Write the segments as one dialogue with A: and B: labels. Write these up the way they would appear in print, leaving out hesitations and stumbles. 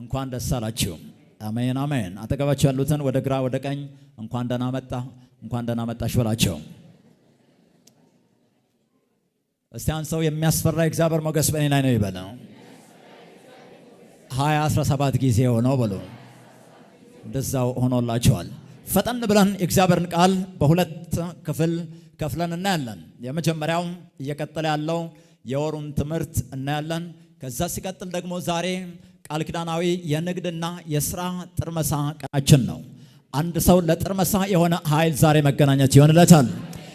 A: እንኳን ደስ አላችሁ። አሜን አሜን። አጠገባችሁ ያሉትን ወደ ግራ ወደ ቀኝ እንኳን ደህና መጣ እንኳን ደህና መጣሽ በላቸው። እስቲ አንድ ሰው የሚያስፈራ እግዚአብሔር ሞገስ በእኔ ላይ ነው ይበል። 17 ጊዜ ሆነው በሉ። እንደዛው ሆኖላችኋል። ፈጠን ብለን የእግዚአብሔርን ቃል በሁለት ክፍል ከፍለን እናያለን። የመጀመሪያው እየቀጠለ ያለው የወሩን ትምህርት እናያለን። ከዛ ሲቀጥል ደግሞ ዛሬ ቃል ኪዳናዊ የንግድና የሥራ ጥርመሳ ቀናችን ነው። አንድ ሰው ለጥርመሳ የሆነ ኃይል ዛሬ መገናኘት ይሆንለታል።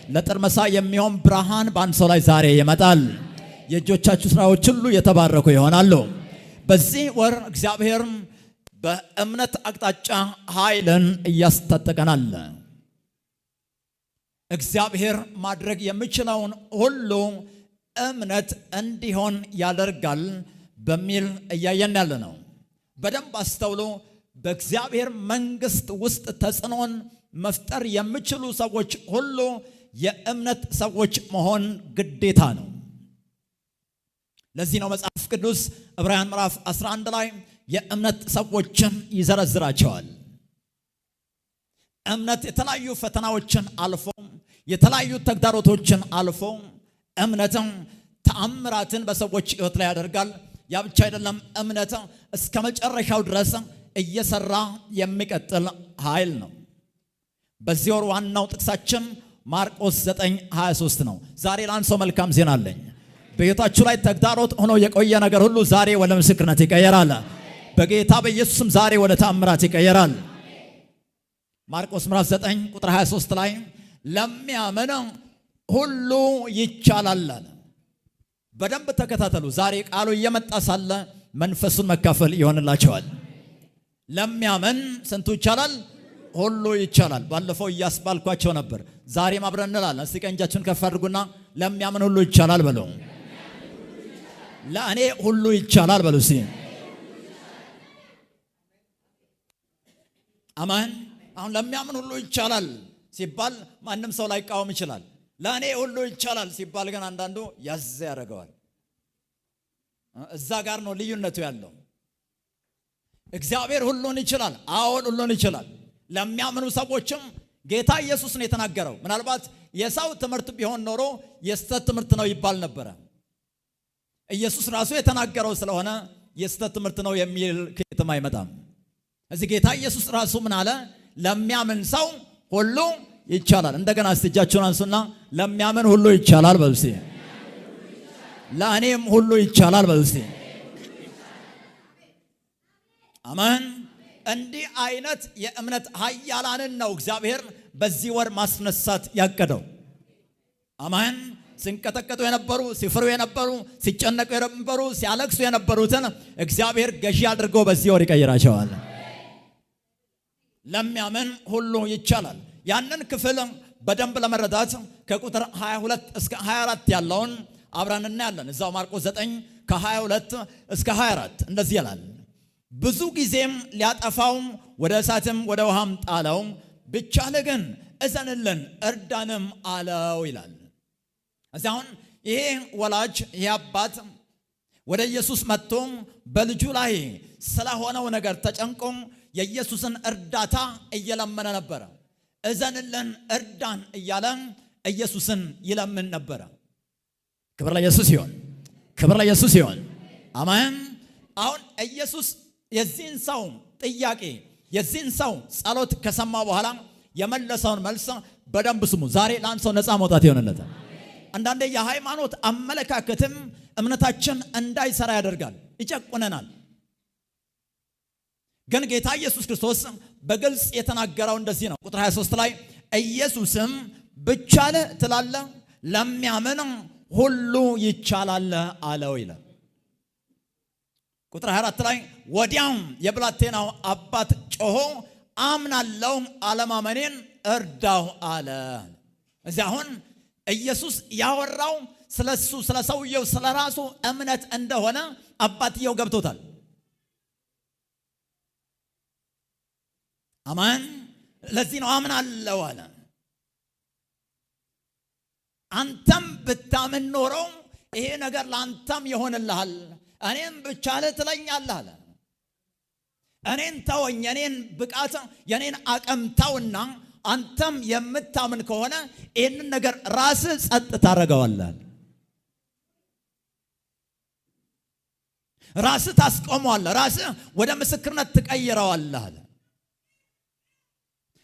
A: ለጥርመሳ የሚሆን ብርሃን በአንድ ሰው ላይ ዛሬ ይመጣል። የእጆቻችሁ ሥራዎች ሁሉ የተባረኩ ይሆናሉ። በዚህ ወር እግዚአብሔር በእምነት አቅጣጫ ኃይልን እያስታጠቀናል። እግዚአብሔር ማድረግ የሚችለውን ሁሉ እምነት እንዲሆን ያደርጋል በሚል እያየን ያለ ነው። በደንብ አስተውሎ በእግዚአብሔር መንግሥት ውስጥ ተጽዕኖን መፍጠር የሚችሉ ሰዎች ሁሉ የእምነት ሰዎች መሆን ግዴታ ነው። ለዚህ ነው መጽሐፍ ቅዱስ ዕብራውያን ምዕራፍ 11 ላይ የእምነት ሰዎችን ይዘረዝራቸዋል። እምነት የተለያዩ ፈተናዎችን አልፎ የተለያዩ ተግዳሮቶችን አልፎ እምነትም ተአምራትን በሰዎች ሕይወት ላይ ያደርጋል። ያ ብቻ አይደለም፣ እምነት እስከ መጨረሻው ድረስ እየሰራ የሚቀጥል ኃይል ነው። በዚህ ወር ዋናው ጥቅሳችን ማርቆስ 9:23 ነው። ዛሬ ለአንድ ሰው መልካም ዜና አለኝ። በሕይወታችሁ ላይ ተግዳሮት ሆኖ የቆየ ነገር ሁሉ ዛሬ ወደ ምስክርነት ይቀየራል። በጌታ በኢየሱስም ዛሬ ወደ ተአምራት ይቀየራል። ማርቆስ ምዕራፍ 9 ቁጥር 23 ላይ ለሚያምን ሁሉ ይቻላል አለ። በደንብ ተከታተሉ። ዛሬ ቃሉ እየመጣ ሳለ መንፈሱን መካፈል ይሆንላቸዋል። ለሚያምን ስንቱ ይቻላል? ሁሉ ይቻላል። ባለፈው እያስባልኳቸው ነበር። ዛሬም አብረን እንላለን። እስቲ ቀንጃችሁን ከፍ አድርጉና ለሚያምን ሁሉ ይቻላል በሉ። ለእኔ ሁሉ ይቻላል በሉ። እስቲ አሜን። አሁን ለሚያምን ሁሉ ይቻላል ሲባል ማንም ሰው ላይቃወም ይችላል። ለእኔ ሁሉ ይቻላል ሲባል ግን አንዳንዱ ያዝ ያደርገዋል። እዛ ጋር ነው ልዩነቱ ያለው። እግዚአብሔር ሁሉን ይችላል። አዎን ሁሉን ይችላል። ለሚያምኑ ሰዎችም ጌታ ኢየሱስ ነው የተናገረው። ምናልባት የሰው ትምህርት ቢሆን ኖሮ የስተት ትምህርት ነው ይባል ነበረ። ኢየሱስ ራሱ የተናገረው ስለሆነ የስተት ትምህርት ነው የሚል ከየትም አይመጣም። እዚህ ጌታ ኢየሱስ ራሱ ምን አለ? ለሚያምን ሰው ሁሉ ይቻላል። እንደገና እጃችሁን አንሱና ለሚያምን ሁሉ ይቻላል በሉ እስቲ። ለእኔም ሁሉ ይቻላል በሉ እስቲ። አሜን። እንዲህ አይነት የእምነት ኃያላንን ነው እግዚአብሔር በዚህ ወር ማስነሳት ያቀደው። አሜን። ሲንቀጠቀጡ የነበሩ፣ ሲፈሩ የነበሩ፣ ሲጨነቁ የነበሩ፣ ሲያለቅሱ የነበሩትን እግዚአብሔር ገዢ አድርጎ በዚህ ወር ይቀይራቸዋል። ለሚያምን ሁሉ ይቻላል። ያንን ክፍል በደንብ ለመረዳት ከቁጥር 22 እስከ 24 ያለውን አብረን እናያለን። እዛው ማርቆስ 9 ከ22 እስከ 24 እንደዚህ ይላል። ብዙ ጊዜም ሊያጠፋው ወደ እሳትም ወደ ውሃም ጣለው፣ ቢቻልህ ግን እዘንልን እርዳንም አለው ይላል። እዚህ አሁን ይሄ ወላጅ ይሄ አባት ወደ ኢየሱስ መጥቶ በልጁ ላይ ስለሆነው ነገር ተጨንቆ የኢየሱስን እርዳታ እየለመነ ነበረ። እዘንልን እርዳን እያለ ኢየሱስን ይለምን ነበረ። ክብር ለኢየሱስ ይሁን፣ ክብር ለኢየሱስ ይሁን። አሜን። አሁን ኢየሱስ የዚህን ሰው ጥያቄ የዚህን ሰው ጸሎት ከሰማ በኋላ የመለሰውን መልስ በደንብ ስሙ። ዛሬ ለአንድ ሰው ነፃ መውጣት ይሆንለታል። አንዳንዴ የሃይማኖት አመለካከትም እምነታችን እንዳይሰራ ያደርጋል፣ ይጨቁነናል። ግን ጌታ ኢየሱስ ክርስቶስ በግልጽ የተናገረው እንደዚህ ነው። ቁጥር 23 ላይ ኢየሱስም ብቻልህ ትላለህ? ለሚያምን ሁሉ ይቻላል አለው ይላል። ቁጥር 24 ላይ ወዲያውም የብላቴናው አባት ጮሆ አምናለሁ፣ አለማመኔን እርዳው አለ። እዚህ አሁን ኢየሱስ ያወራው ስለሱ ስለሰውየው ስለራሱ እምነት እንደሆነ አባትየው ገብቶታል። አማን። ለዚህ ነው አምናለሁ አለ። አንተም ብታምን ኖሮ ይሄ ነገር ለአንተም ይሆንልሃል፣ እኔም ብቻልህ ትለኛለህ አለ። እኔን ተወኝ፣ የኔን ብቃት የኔን አቅም ተውና አንተም የምታምን ከሆነ ይህንን ነገር ራስህ ጸጥ ታደርገዋለህ፣ ራስህ ታስቆመዋለህ፣ ራስህ ወደ ምስክርነት ትቀይረዋለህ አለ።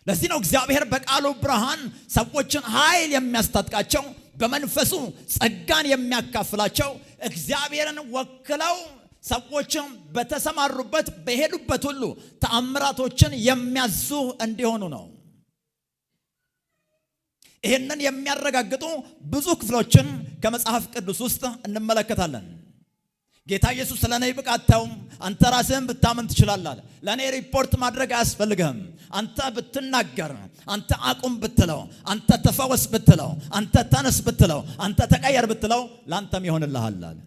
A: ለዚህ ነው እግዚአብሔር በቃሉ ብርሃን ሰዎችን ኃይል የሚያስታጥቃቸው፣ በመንፈሱ ጸጋን የሚያካፍላቸው፣ እግዚአብሔርን ወክለው ሰዎችን በተሰማሩበት በሄዱበት ሁሉ ተአምራቶችን የሚያዙ እንዲሆኑ ነው። ይህንን የሚያረጋግጡ ብዙ ክፍሎችን ከመጽሐፍ ቅዱስ ውስጥ እንመለከታለን። ጌታ ኢየሱስ ስለኔ ብቃተው አንተ ራስህን ብታምን ትችላለህ። ለኔ ሪፖርት ማድረግ አያስፈልግህም። አንተ ብትናገር፣ አንተ አቁም ብትለው፣ አንተ ተፈወስ ብትለው፣ አንተ ተነስ ብትለው፣ አንተ ተቀየር ብትለው ላንተም ይሆንልሃል አለ።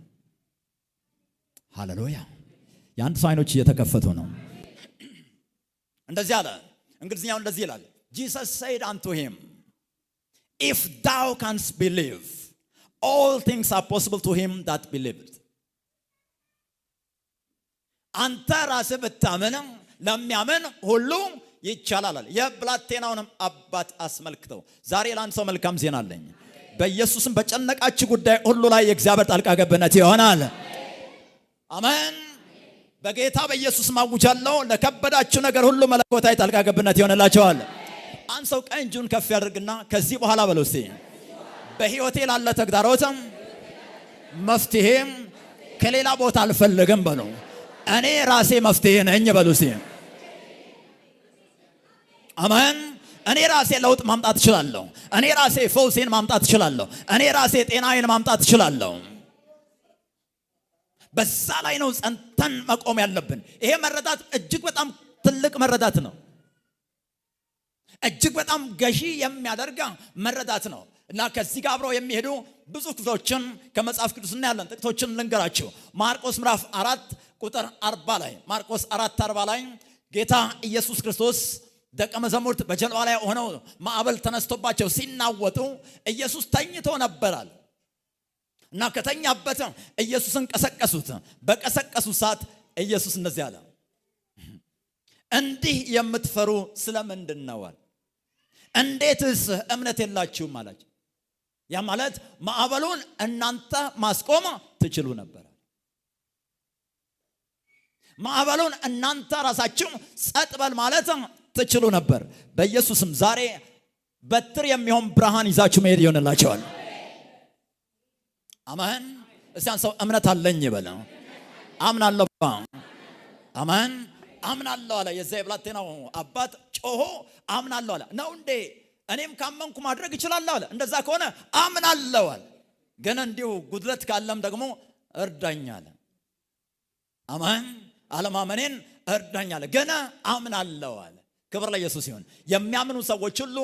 A: ሃሌሉያ! የአንድ ሰው አይኖች እየተከፈቱ ነው። እንደዚህ አለ። እንግሊዝኛው እንደዚህ ይላል። Jesus said unto him, if thou canst believe, all things are possible to him that believeth. አንተ ራስህ ብታምን ለሚያምን ሁሉ ይቻላል። የብላቴናውንም አባት አስመልክተው ዛሬ ለአንድ ሰው መልካም ዜና አለኝ። በኢየሱስም በጨነቃችሁ ጉዳይ ሁሉ ላይ የእግዚአብሔር ጣልቃ ገብነት ይሆናል። አሜን። በጌታ በኢየሱስ ማውጃለሁ። ለከበዳችሁ ነገር ሁሉ መለኮታዊ ጣልቃ ገብነት ይሆንላችኋል። አንድ ሰው ቀኝ እጁን ከፍ ያድርግና ከዚህ በኋላ በለው እስቲ በህይወቴ ላለ ተግዳሮት መፍትሄ ከሌላ ቦታ አልፈልግም በለው። እኔ ራሴ መፍትሄ ነኝ በሉ እስቲ። አሜን። እኔ ራሴ ለውጥ ማምጣት እችላለሁ። እኔ ራሴ ፈውሴን ማምጣት እችላለሁ። እኔ ራሴ ጤናዬን ማምጣት እችላለሁ። በዛ ላይ ነው ጸንተን መቆም ያለብን። ይሄ መረዳት እጅግ በጣም ትልቅ መረዳት ነው። እጅግ በጣም ገዢ የሚያደርግ መረዳት ነው። እና ከዚህ ጋር አብረው የሚሄዱ ብዙ ክፍሎችን ከመጽሐፍ ቅዱስ እናያለን። ጥቂቶችን ልንገራችሁ። ማርቆስ ምዕራፍ 4 ቁጥር 40 ላይ ማርቆስ 4:40 ላይ ጌታ ኢየሱስ ክርስቶስ ደቀ መዛሙርት በጀልባ ላይ ሆነው ማዕበል ተነስቶባቸው ሲናወጡ ኢየሱስ ተኝቶ ነበራል። እና ከተኛበት ኢየሱስን ቀሰቀሱት። በቀሰቀሱት ሰዓት ኢየሱስ እንደዚህ አለ፣ እንዲህ የምትፈሩ ስለምንድን ነው? እንዴትስ እምነት የላችሁም አላቸው። ያ ማለት ማዕበሉን እናንተ ማስቆም ትችሉ ነበር። ማዕበሉን እናንተ ራሳችሁ ጸጥ በል ማለት ትችሉ ነበር። በኢየሱስም ዛሬ በትር የሚሆን ብርሃን ይዛችሁ መሄድ ይሆንላችኋል። አሜን። እስቲ አንድ ሰው እምነት አለኝ ይበል። አምናለሁ። አሜን። አምናለሁ አለ። የዛ የብላቴናው አባት ጮሆ አምናለሁ አለ። ነው እንዴ? እኔም ካመንኩ ማድረግ እችላለሁ አለ። እንደዛ ከሆነ አምናለሁ አለ። ግን እንዲሁ ጉድለት ካለም ደግሞ እርዳኝ አለ። አሜን። አለማመኔን እርዳኝ አለ። ገና አምናለሁ አለ። ክብር ለኢየሱስ ይሁን። የሚያምኑ ሰዎች ሁሉ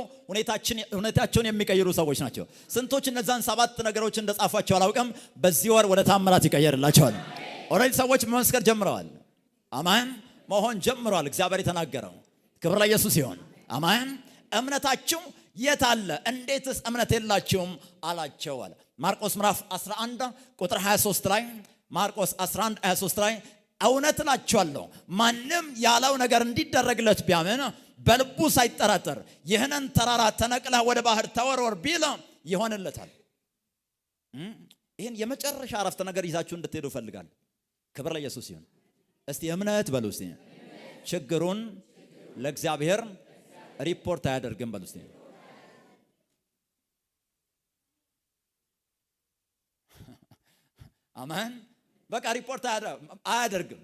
A: ሁኔታቸውን የሚቀይሩ ሰዎች ናቸው። ስንቶች እነዛን 7 ነገሮች እንደጻፏቸው አላውቅም። በዚህ ወር ወደ ታምራት ይቀየርላቸዋል። ኦሬዲ ሰዎች መመስከር ጀምረዋል። አሜን። መሆን ጀምሯል። እግዚአብሔር የተናገረው ክብር ለኢየሱስ ይሁን። አሜን። እምነታችሁ የት አለ? እንዴትስ እምነት የላችሁም አላቸው አለ። ማርቆስ ምዕራፍ 11 ቁጥር 23 ላይ ማርቆስ 11:23 ላይ እውነት እላችኋለሁ ማንም ያለው ነገር እንዲደረግለት ቢያምን በልቡ ሳይጠራጠር ይህንን ተራራ ተነቅለህ ወደ ባህር ተወርወር ቢል ይሆንለታል። ይህን የመጨረሻ አረፍተ ነገር ይዛችሁ እንድትሄዱ እፈልጋለሁ። ክብር ለኢየሱስ ይሁን። እስቲ እምነት በሉ እስቲ። ችግሩን ለእግዚአብሔር ሪፖርት አያደርግም በሉ እስቲ። አሜን። በቃ ሪፖርት አያደርግም።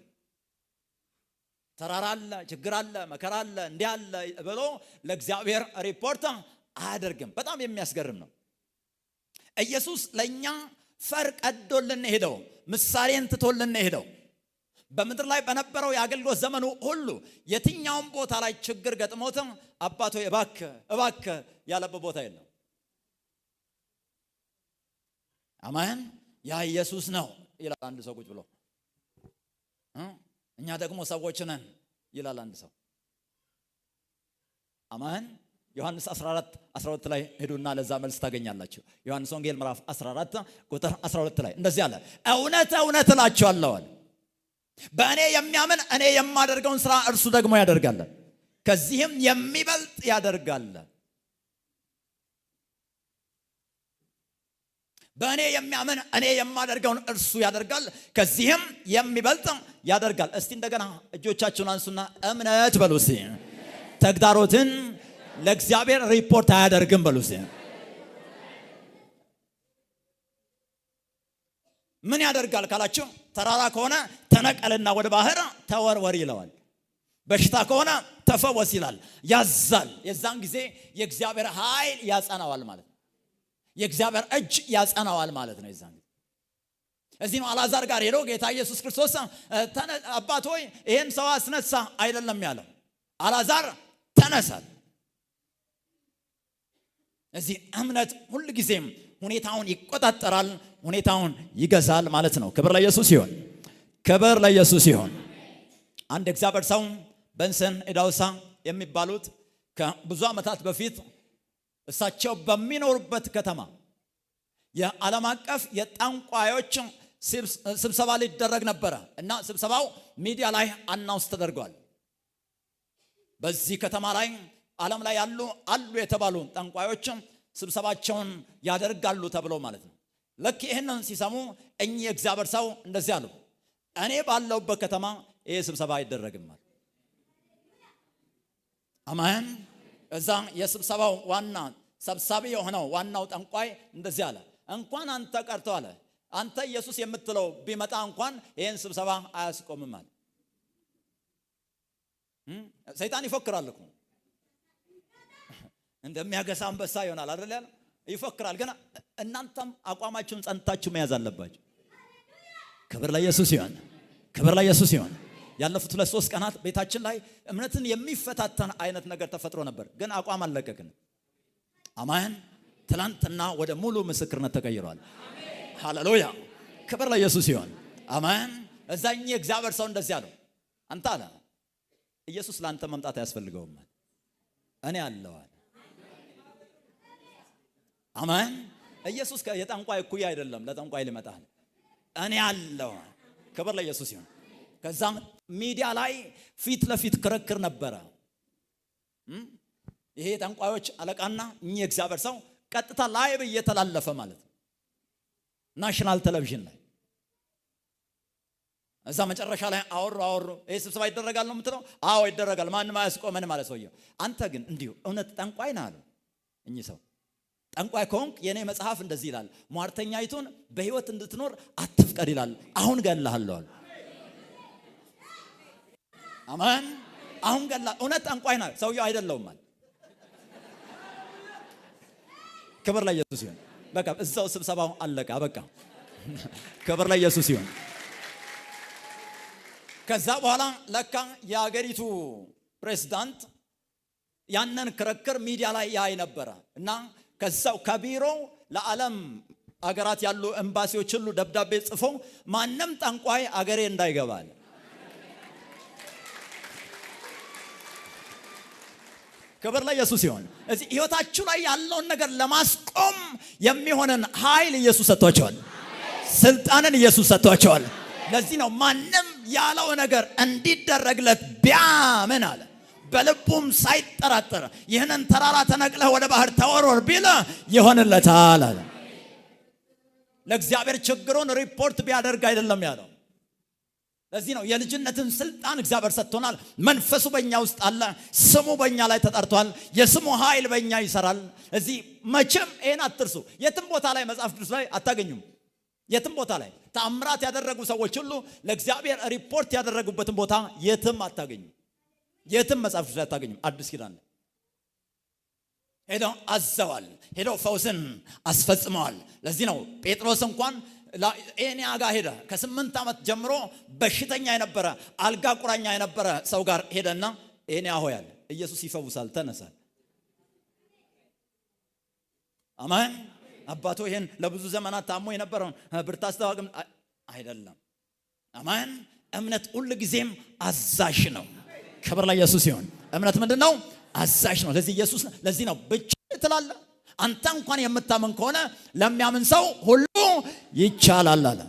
A: ተራራ አለ፣ ችግር አለ፣ መከራ አለ፣ እንዲህ አለ ብሎ ለእግዚአብሔር ሪፖርት አያደርግም። በጣም የሚያስገርም ነው። ኢየሱስ ለኛ ፈር ቀዶልን ሄደው ምሳሌን ትቶልን ሄደው በምድር ላይ በነበረው የአገልግሎት ዘመኑ ሁሉ የትኛውም ቦታ ላይ ችግር ገጥሞት አባቶ እባክህ ያለበት ቦታ የለም። አሜን። ያ ኢየሱስ ነው ይላል አንድ ሰው ቁጭ ብሎ። እኛ ደግሞ ሰዎች ነን ይላል አንድ ሰው። አሜን። ዮሐንስ 14:12 ላይ ሄዱና ለዛ መልስ ታገኛላችሁ። ዮሐንስ ወንጌል ምዕራፍ 14 ቁጥር 12 ላይ እንደዚህ አለ፣ እውነት እውነት እላችኋለሁ አለ። በእኔ የሚያምን እኔ የማደርገውን ሥራ እርሱ ደግሞ ያደርጋል፣ ከዚህም የሚበልጥ ያደርጋል። በእኔ የሚያምን እኔ የማደርገውን እርሱ ያደርጋል፣ ከዚህም የሚበልጥ ያደርጋል። እስቲ እንደገና እጆቻችሁን አንሱና እምነት በሉ እስቲ። ተግዳሮትን ለእግዚአብሔር ሪፖርት አያደርግም በሉ እስቲ። ምን ያደርጋል ካላችሁ፣ ተራራ ከሆነ ተነቀልና ወደ ባህር ተወርወር ይለዋል። በሽታ ከሆነ ተፈወስ ይላል፣ ያዛል። የዛን ጊዜ የእግዚአብሔር ኃይል ያጸናዋል ማለት ነው። የእግዚአብሔር እጅ ያጸናዋል ማለት ነው። የዛን ጊዜ እዚህ ነው አልዓዛር ጋር ሄዶ ጌታ ኢየሱስ ክርስቶስ አባት ሆይ ይሄን ሰው አስነሳ አይደለም ያለው፣ አልዓዛር ተነሳል። እዚህ እምነት ሁል ጊዜም ሁኔታውን ይቆጣጠራል፣ ሁኔታውን ይገዛል ማለት ነው። ክብር ለኢየሱስ ይሁን፣ ክብር ለኢየሱስ ይሁን። አንድ እግዚአብሔር ሰው በንሰን ኢዳውሳ የሚባሉት ከብዙ ዓመታት በፊት እሳቸው በሚኖሩበት ከተማ የዓለም አቀፍ የጠንቋዮች ስብሰባ ሊደረግ ነበረ እና ስብሰባው ሚዲያ ላይ አናውንስ ተደርጓል። በዚህ ከተማ ላይ ዓለም ላይ አሉ የተባሉ ጠንቋዮች ስብሰባቸውን ያደርጋሉ ተብሎ ማለት ነው። ልክ ይህንን ሲሰሙ እኚህ እግዚአብሔር ሰው እንደዚህ አሉ፣ እኔ ባለሁበት ከተማ ይሄ ስብሰባ አይደረግም። አሜን። እዛ የስብሰባው ዋና ሰብሳቢ የሆነው ዋናው ጠንቋይ እንደዚህ አለ፣ እንኳን አንተ ቀርቶ አለ አንተ ኢየሱስ የምትለው ቢመጣ እንኳን ይሄን ስብሰባ አያስቆምም አለ። ሰይጣን ይፎክራል እኮ እንደሚያገሳ አንበሳ ይሆናል አይደል? ያለ ይፎክራል። ግን እናንተም አቋማችሁን ጸንታችሁ መያዝ አለባችሁ። ክብር ለኢየሱስ ይሁን፣ ክብር ለኢየሱስ ይሁን። ያለፉት 2-3 ቀናት ቤታችን ላይ እምነትን የሚፈታተን አይነት ነገር ተፈጥሮ ነበር፣ ግን አቋም አልለቀቅን። አሜን። ትላንትና ወደ ሙሉ ምስክርነት ተቀይሯል። ሃሌሉያ፣ ክብር ለኢየሱስ ይሁን። አሜን። እዛኝ እግዚአብሔር ሰው እንደዚህ አለው፣ አንተ አለ ኢየሱስ ላንተ መምጣት አያስፈልገውም፣ እኔ አለሁ አለ። አሜን። ኢየሱስ የጠንቋይ እኩያ አይደለም፣ ለጠንቋይ ሊመጣል እኔ አለሁ። ክብር ለኢየሱስ ይሁን። ከዛ ሚዲያ ላይ ፊት ለፊት ክርክር ነበረ። ይሄ ጠንቋዮች አለቃና እኚህ እግዚአብሔር ሰው ቀጥታ ላይቭ እየተላለፈ ማለት ነው፣ ናሽናል ቴሌቪዥን ላይ። እዛ መጨረሻ ላይ አወሩ። ይሄ ስብሰባ ይደረጋል ነው የምትለው? አዎ ይደረጋል፣ ማንም አያስቆመን ማለት ሰውየው። አንተ ግን እንዲሁ እውነት ጠንቋይ ነህ አሉ እኚህ ሰው። ጠንቋይ ከሆንክ የኔ መጽሐፍ እንደዚህ ይላል፣ ሟርተኛይቱን በህይወት እንድትኖር አትፍቀድ ይላል፣ አሁን ገድልሃለሁ አሉ። አሜን። አሁን ገላ እውነት ጠንቋይ ነህ ሰውየው አይደለውም ማለት። ክብር ለኢየሱስ ይሁን። በቃ እዛው ስብሰባው አለቀ፣ በቃ ክብር ለኢየሱስ ይሁን። ከዛ በኋላ ለካ የሀገሪቱ ፕሬዝዳንት ያንን ክርክር ሚዲያ ላይ ያይ ነበረ እና ከዛው ከቢሮው ለዓለም አገራት ያሉ ኤምባሲዎች ሁሉ ደብዳቤ ጽፎ ማንም ጠንቋይ አገሬ እንዳይገባል። ክብር ለኢየሱስ ይሁን። እዚህ ህይወታችሁ ላይ ያለውን ነገር ለማስቆም የሚሆንን ኃይል ኢየሱስ ሰጥቷቸዋል። ስልጣንን ኢየሱስ ሰጥቷቸዋል። ለዚህ ነው ማንም ያለው ነገር እንዲደረግለት ቢያምን አለ በልቡም ሳይጠራጠር ይህንን ተራራ ተነቅለህ ወደ ባህር ተወርወር ቢል ይሆንለታል አለ። ለእግዚአብሔር ችግሩን ሪፖርት ቢያደርግ አይደለም ያለው። ለዚህ ነው የልጅነትን ስልጣን እግዚአብሔር ሰጥቶናል። መንፈሱ በእኛ ውስጥ አለ፣ ስሙ በእኛ ላይ ተጠርቷል፣ የስሙ ኃይል በእኛ ይሰራል። እዚህ መቼም ይሄን አትርሱ። የትም ቦታ ላይ መጽሐፍ ቅዱስ ላይ አታገኙም። የትም ቦታ ላይ ተአምራት ያደረጉ ሰዎች ሁሉ ለእግዚአብሔር ሪፖርት ያደረጉበትን ቦታ የትም አታገኙም። የትም መጽሐፍ ቅዱስ ላይ አታገኙም። አዲስ ኪዳን ላይ ሄደው አዘዋል፣ ሄደው ፈውስን አስፈጽመዋል። ለዚህ ነው ጴጥሮስ እንኳን ኤንያ ጋር ሄደ። ከ8 ዓመት ጀምሮ በሽተኛ የነበረ አልጋ ቁራኛ የነበረ ሰው ጋር ሄደና ኤንያ ሆይ አለ ኢየሱስ ይፈውሳል፣ ተነሳል። አሜን። አባቶ ይሄን ለብዙ ዘመናት ታሞ የነበረውን ብርታስተዋቅም አይደለም። አሜን። እምነት ሁሉ ጊዜም አዛዥ ነው። ክብር ለኢየሱስ ይሁን። እምነት ምንድነው? አዛዥ ነው። ለዚህ ኢየሱስ ለዚህ ነው ብቻ ትላለህ አንተ እንኳን የምታምን ከሆነ ለሚያምን ሰው ሁሉ ይቻላል አለ።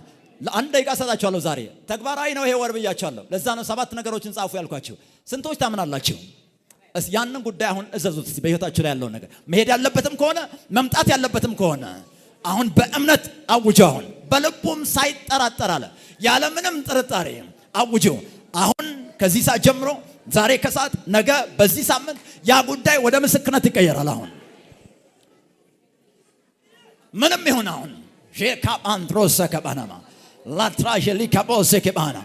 A: ለአንድ ደቂቃ ሰጣችኋለሁ። ዛሬ ተግባራዊ ነው ይሄ ወር ብያችኋለሁ። ለዛ ነው 7 ነገሮችን ጻፉ ያልኳችሁ። ስንቶች ታምናላችሁ? ያንን ጉዳይ አሁን እዘዙት። በህይወታችሁ ላይ ያለው ነገር መሄድ ያለበትም ከሆነ መምጣት ያለበትም ከሆነ አሁን በእምነት አውጁ። አሁን በልቡም ሳይጠራጠር አለ ያለ ምንም ጥርጣሬ አውጁ። አሁን ከዚህ ሰዓት ጀምሮ ዛሬ ከሰዓት ነገ በዚህ ሳምንት ያ ጉዳይ ወደ ምስክርነት ይቀየራል። አሁን ምንም ይሁን አሁን ሼካፓንትሮሰ ከባናማ ላትራጀሊ ካቦሰ ከባና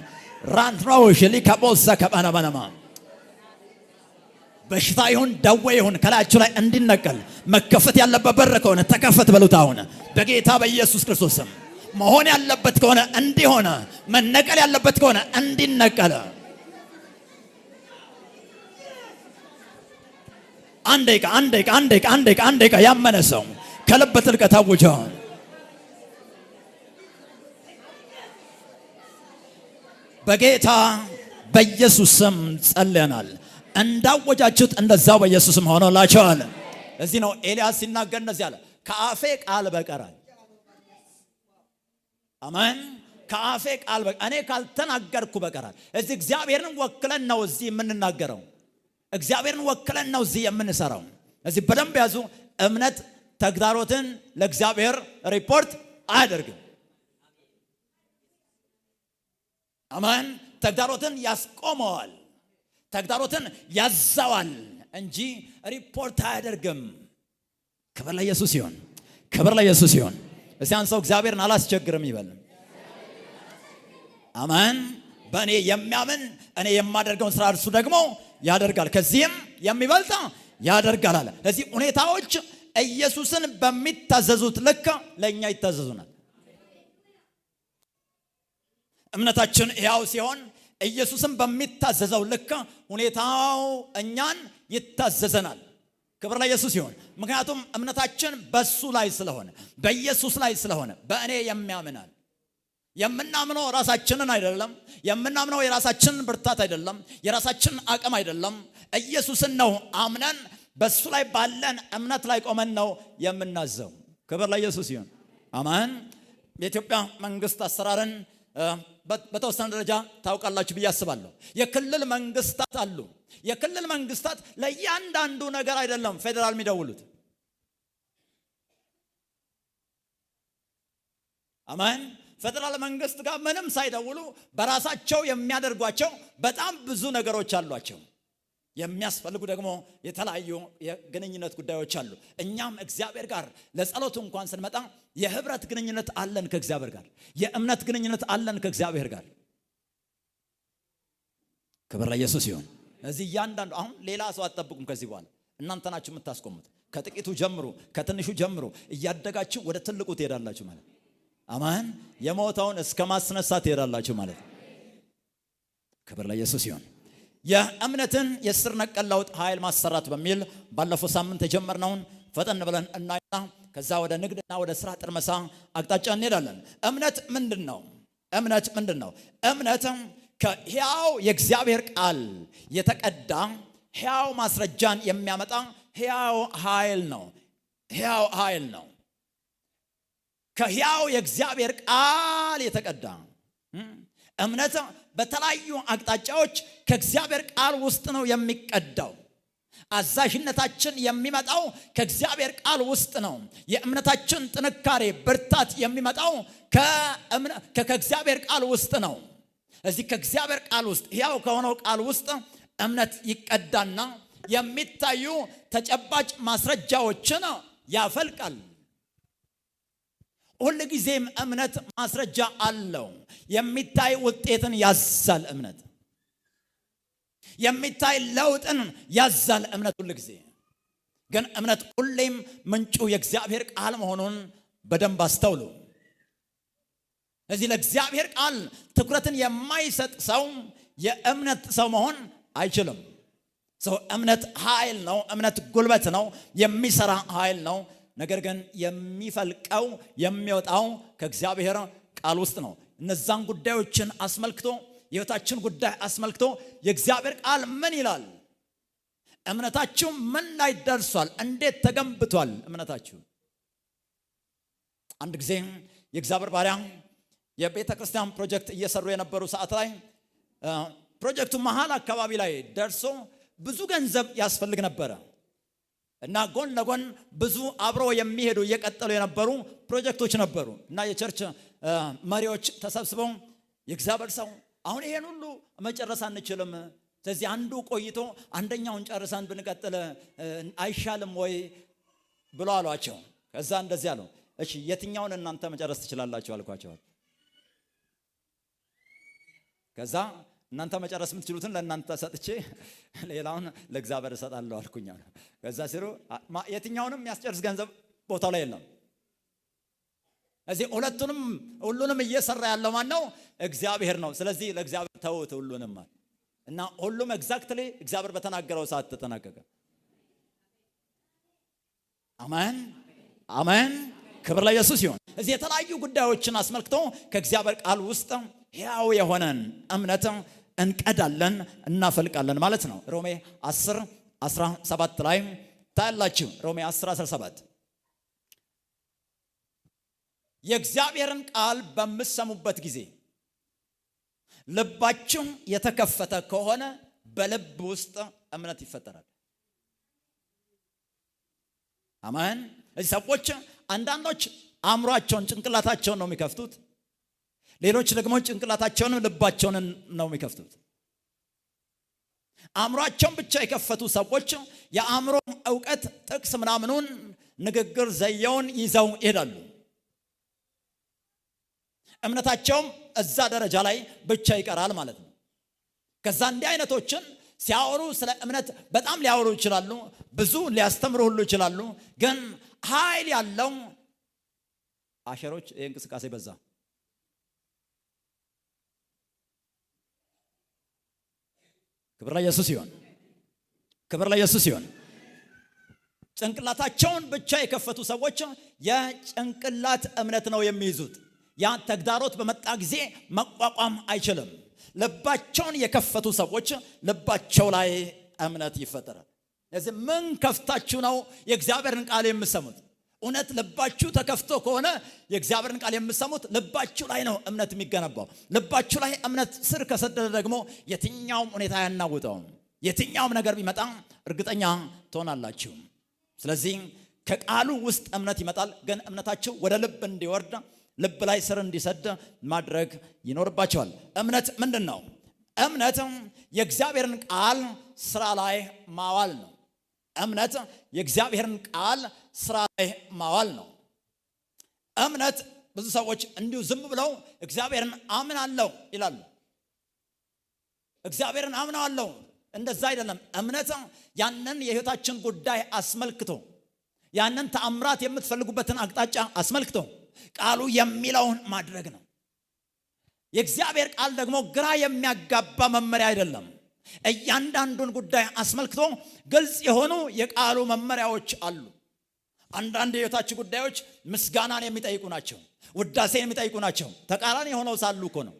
A: ራንትራውጀሊ ካቦሰ ከባና ባናማ በሽታ ይሁን ደዌ ይሁን ከላያችሁ ላይ እንዲነቀል መከፈት ያለበት በር ከሆነ ተከፈት በሉት። አሁን በጌታ በኢየሱስ ክርስቶስ ስም መሆን ያለበት ከሆነ እንዲሆነ፣ መነቀል ያለበት ከሆነ እንዲነቀል። አንድ ደቂቃ ያመነ ሰው ከልብ ጥልቀት አውጆ በጌታ በኢየሱስ ስም ጸልየናል። እንዳወጃችሁት እንደዛው በኢየሱስም ሆኖላችኋል። እዚህ ነው ኤልያስ ሲናገር እንደዚህ አለ፣ ከአፌ ቃል በቀር። አሜን። ከአፌ ቃል በቀር እኔ ካልተናገርኩ በቀር። እዚህ እግዚአብሔርን ወክለን ነው እዚህ የምንናገረው። እግዚአብሔርን ወክለን ነው እዚህ የምንሰራው። እዚህ በደንብ ያዙ። እምነት ተግዳሮትን ለእግዚአብሔር ሪፖርት አያደርግም። አሜን። ተግዳሮትን ያስቆመዋል፣ ተግዳሮትን ያዛዋል እንጂ ሪፖርት አያደርግም። ክብር ለኢየሱስ ይሁን፣ ክብር ለኢየሱስ ይሁን። እዚያን ሰው እግዚአብሔርን አላስቸግርም ይበል። አሜን። በእኔ የሚያምን እኔ የማደርገውን ስራ እርሱ ደግሞ ያደርጋል፣ ከዚህም የሚበልጥ ያደርጋል አለ። ለዚህ ሁኔታዎች ኢየሱስን በሚታዘዙት ልክ ለእኛ ይታዘዙናል። እምነታችን ሕያው ሲሆን ኢየሱስን በሚታዘዘው ልክ ሁኔታው እኛን ይታዘዘናል። ክብር ለኢየሱስ ይሁን። ምክንያቱም እምነታችን በሱ ላይ ስለሆነ፣ በኢየሱስ ላይ ስለሆነ በእኔ የሚያምናል። የምናምነው ራሳችንን አይደለም። የምናምነው የራሳችንን ብርታት አይደለም፣ የራሳችንን አቅም አይደለም። ኢየሱስን ነው አምነን በሱ ላይ ባለን እምነት ላይ ቆመን ነው የምናዘው። ክብር ለኢየሱስ ይሁን። አሜን። የኢትዮጵያ መንግስት አሰራርን በተወሰነ ደረጃ ታውቃላችሁ ብዬ አስባለሁ። የክልል መንግስታት አሉ። የክልል መንግስታት ለእያንዳንዱ ነገር አይደለም ፌደራል የሚደውሉት። አሜን። ፌደራል መንግስት ጋር ምንም ሳይደውሉ በራሳቸው የሚያደርጓቸው በጣም ብዙ ነገሮች አሏቸው። የሚያስፈልጉ ደግሞ የተለያዩ የግንኙነት ጉዳዮች አሉ። እኛም እግዚአብሔር ጋር ለጸሎት እንኳን ስንመጣ የህብረት ግንኙነት አለን ከእግዚአብሔር ጋር፣ የእምነት ግንኙነት አለን ከእግዚአብሔር ጋር። ክብር ለኢየሱስ ይሁን። እዚህ እያንዳንዱ አሁን ሌላ ሰው አትጠብቁም። ከዚህ በኋላ እናንተ ናችሁ የምታስቆሙት። ከጥቂቱ ጀምሩ፣ ከትንሹ ጀምሩ፣ እያደጋችሁ ወደ ትልቁ ትሄዳላችሁ ማለት። አሜን። የሞተውን እስከ ማስነሳት ትሄዳላችሁ ማለት። ክብር ለኢየሱስ ይሁን። የእምነትን የስር ነቀል ለውጥ ኃይል ማሰራት በሚል ባለፈው ሳምንት የጀመርነውን ፈጠን ብለን እናይና ከዛ ወደ ንግድና ወደ ስራ ጥርመሳ አቅጣጫ እንሄዳለን። እምነት ምንድነው? እምነት ምንድነው? እምነት ከሕያው የእግዚአብሔር ቃል የተቀዳ ሕያው ማስረጃን የሚያመጣ ሕያው ኃይል ነው። ሕያው ኃይል ነው። ከሕያው የእግዚአብሔር ቃል የተቀዳ እምነት በተለያዩ አቅጣጫዎች ከእግዚአብሔር ቃል ውስጥ ነው የሚቀዳው። አዛዥነታችን የሚመጣው ከእግዚአብሔር ቃል ውስጥ ነው። የእምነታችን ጥንካሬ ብርታት የሚመጣው ከእግዚአብሔር ቃል ውስጥ ነው። እዚህ ከእግዚአብሔር ቃል ውስጥ ሕያው ከሆነው ቃል ውስጥ እምነት ይቀዳና የሚታዩ ተጨባጭ ማስረጃዎችን ያፈልቃል። ሁል ጊዜም እምነት ማስረጃ አለው። የሚታይ ውጤትን ያዛል። እምነት የሚታይ ለውጥን ያዛል። እምነት ሁል ጊዜ ግን እምነት ሁሌም ምንጩ የእግዚአብሔር ቃል መሆኑን በደንብ አስተውሉ። እዚህ ለእግዚአብሔር ቃል ትኩረትን የማይሰጥ ሰው የእምነት ሰው መሆን አይችልም። ሰው እምነት ኃይል ነው። እምነት ጉልበት ነው። የሚሰራ ኃይል ነው። ነገር ግን የሚፈልቀው የሚወጣው ከእግዚአብሔር ቃል ውስጥ ነው። እነዛን ጉዳዮችን አስመልክቶ የሕይወታችን ጉዳይ አስመልክቶ የእግዚአብሔር ቃል ምን ይላል? እምነታችሁ ምን ላይ ደርሷል? እንዴት ተገንብቷል እምነታችሁ? አንድ ጊዜ የእግዚአብሔር ባሪያ የቤተ ክርስቲያን ፕሮጀክት እየሰሩ የነበሩ ሰዓት ላይ ፕሮጀክቱ መሃል አካባቢ ላይ ደርሶ ብዙ ገንዘብ ያስፈልግ ነበረ እና ጎን ለጎን ብዙ አብሮ የሚሄዱ እየቀጠሉ የነበሩ ፕሮጀክቶች ነበሩ እና የቸርች መሪዎች ተሰብስበው የእግዚአብሔር ሰው አሁን ይሄን ሁሉ መጨረስ አንችልም፣ ስለዚህ አንዱ ቆይቶ አንደኛውን ጨርሰን ብንቀጥል አይሻልም ወይ ብሎ አሏቸው። ከዛ እንደዚህ አሉ፣ እሺ የትኛውን እናንተ መጨረስ ትችላላችሁ አልኳቸው። ከዛ እናንተ መጨረስ የምትችሉትን ለእናንተ ሰጥቼ ሌላውን ለእግዚአብሔር እሰጣለሁ አልኩኝ። ከዛ ሲሉ የትኛውንም ያስጨርስ ገንዘብ ቦታው ላይ የለም። እዚህ ሁሉንም እየሰራ ያለው ማን ነው? እግዚአብሔር ነው። ስለዚህ ለእግዚአብሔር ተውት ሁሉንም እና ሁሉም ኤግዛክትሊ እግዚአብሔር በተናገረው ሰዓት ተጠናቀቀ። አሜን አሜን፣ ክብር ለኢየሱስ ይሁን። እዚህ የተለያዩ ጉዳዮችን አስመልክቶ ከእግዚአብሔር ቃል ውስጥ ሕያው የሆነን እምነት እንቀዳለን እናፈልቃለን ማለት ነው። ሮሜ 10:17 ላይ ታያላችሁ። ሮሜ 10:17 የእግዚአብሔርን ቃል በምትሰሙበት ጊዜ ልባችሁ የተከፈተ ከሆነ በልብ ውስጥ እምነት ይፈጠራል። አሜን። እዚህ ሰዎች አንዳንዶች አእምሯቸውን ጭንቅላታቸውን ነው የሚከፍቱት፣ ሌሎች ደግሞ ጭንቅላታቸውን ልባቸውን ነው የሚከፍቱት። አእምሯቸውን ብቻ የከፈቱ ሰዎች የአእምሮ ዕውቀት ጥቅስ ምናምኑን ንግግር ዘየውን ይዘው ይሄዳሉ። እምነታቸውም እዛ ደረጃ ላይ ብቻ ይቀራል ማለት ነው። ከዛ እንዲህ አይነቶችን ሲያወሩ ስለ እምነት በጣም ሊያወሩ ይችላሉ፣ ብዙ ሊያስተምሩ ሁሉ ይችላሉ። ግን ኃይል ያለው አሸሮች የእንቅስቃሴ በዛ ክብር ለኢየሱስ ይሁን፣ ክብር ለኢየሱስ ይሁን። ጭንቅላታቸውን ብቻ የከፈቱ ሰዎች የጭንቅላት እምነት ነው የሚይዙት። ያ ተግዳሮት በመጣ ጊዜ መቋቋም አይችልም። ልባቸውን የከፈቱ ሰዎች ልባቸው ላይ እምነት ይፈጠራል። ስለዚህ ምን ከፍታችሁ ነው የእግዚአብሔርን ቃል የምትሰሙት? እውነት ልባችሁ ተከፍቶ ከሆነ የእግዚአብሔርን ቃል የምትሰሙት ልባችሁ ላይ ነው እምነት የሚገነባው። ልባችሁ ላይ እምነት ስር ከሰደደ ደግሞ የትኛውም ሁኔታ አያናውጠውም። የትኛውም ነገር ቢመጣ እርግጠኛ ትሆናላችሁ። ስለዚህ ከቃሉ ውስጥ እምነት ይመጣል። ግን እምነታችሁ ወደ ልብ እንዲወርድ ልብ ላይ ስር እንዲሰድ ማድረግ ይኖርባቸዋል። እምነት ምንድን ነው? እምነት የእግዚአብሔርን ቃል ስራ ላይ ማዋል ነው። እምነት የእግዚአብሔርን ቃል ስራ ላይ ማዋል ነው። እምነት ብዙ ሰዎች እንዲሁ ዝም ብለው እግዚአብሔርን አምናለሁ ይላሉ። እግዚአብሔርን አምናለሁ፣ እንደዛ አይደለም። እምነት ያንን የህይወታችን ጉዳይ አስመልክቶ ያንን ተአምራት የምትፈልጉበትን አቅጣጫ አስመልክቶ ቃሉ የሚለውን ማድረግ ነው። የእግዚአብሔር ቃል ደግሞ ግራ የሚያጋባ መመሪያ አይደለም። እያንዳንዱን ጉዳይ አስመልክቶ ግልጽ የሆኑ የቃሉ መመሪያዎች አሉ። አንዳንድ የህይወታችን ጉዳዮች ምስጋናን የሚጠይቁ ናቸው፣ ውዳሴን የሚጠይቁ ናቸው። ተቃራኒ የሆነው ሳሉ እኮ ነው።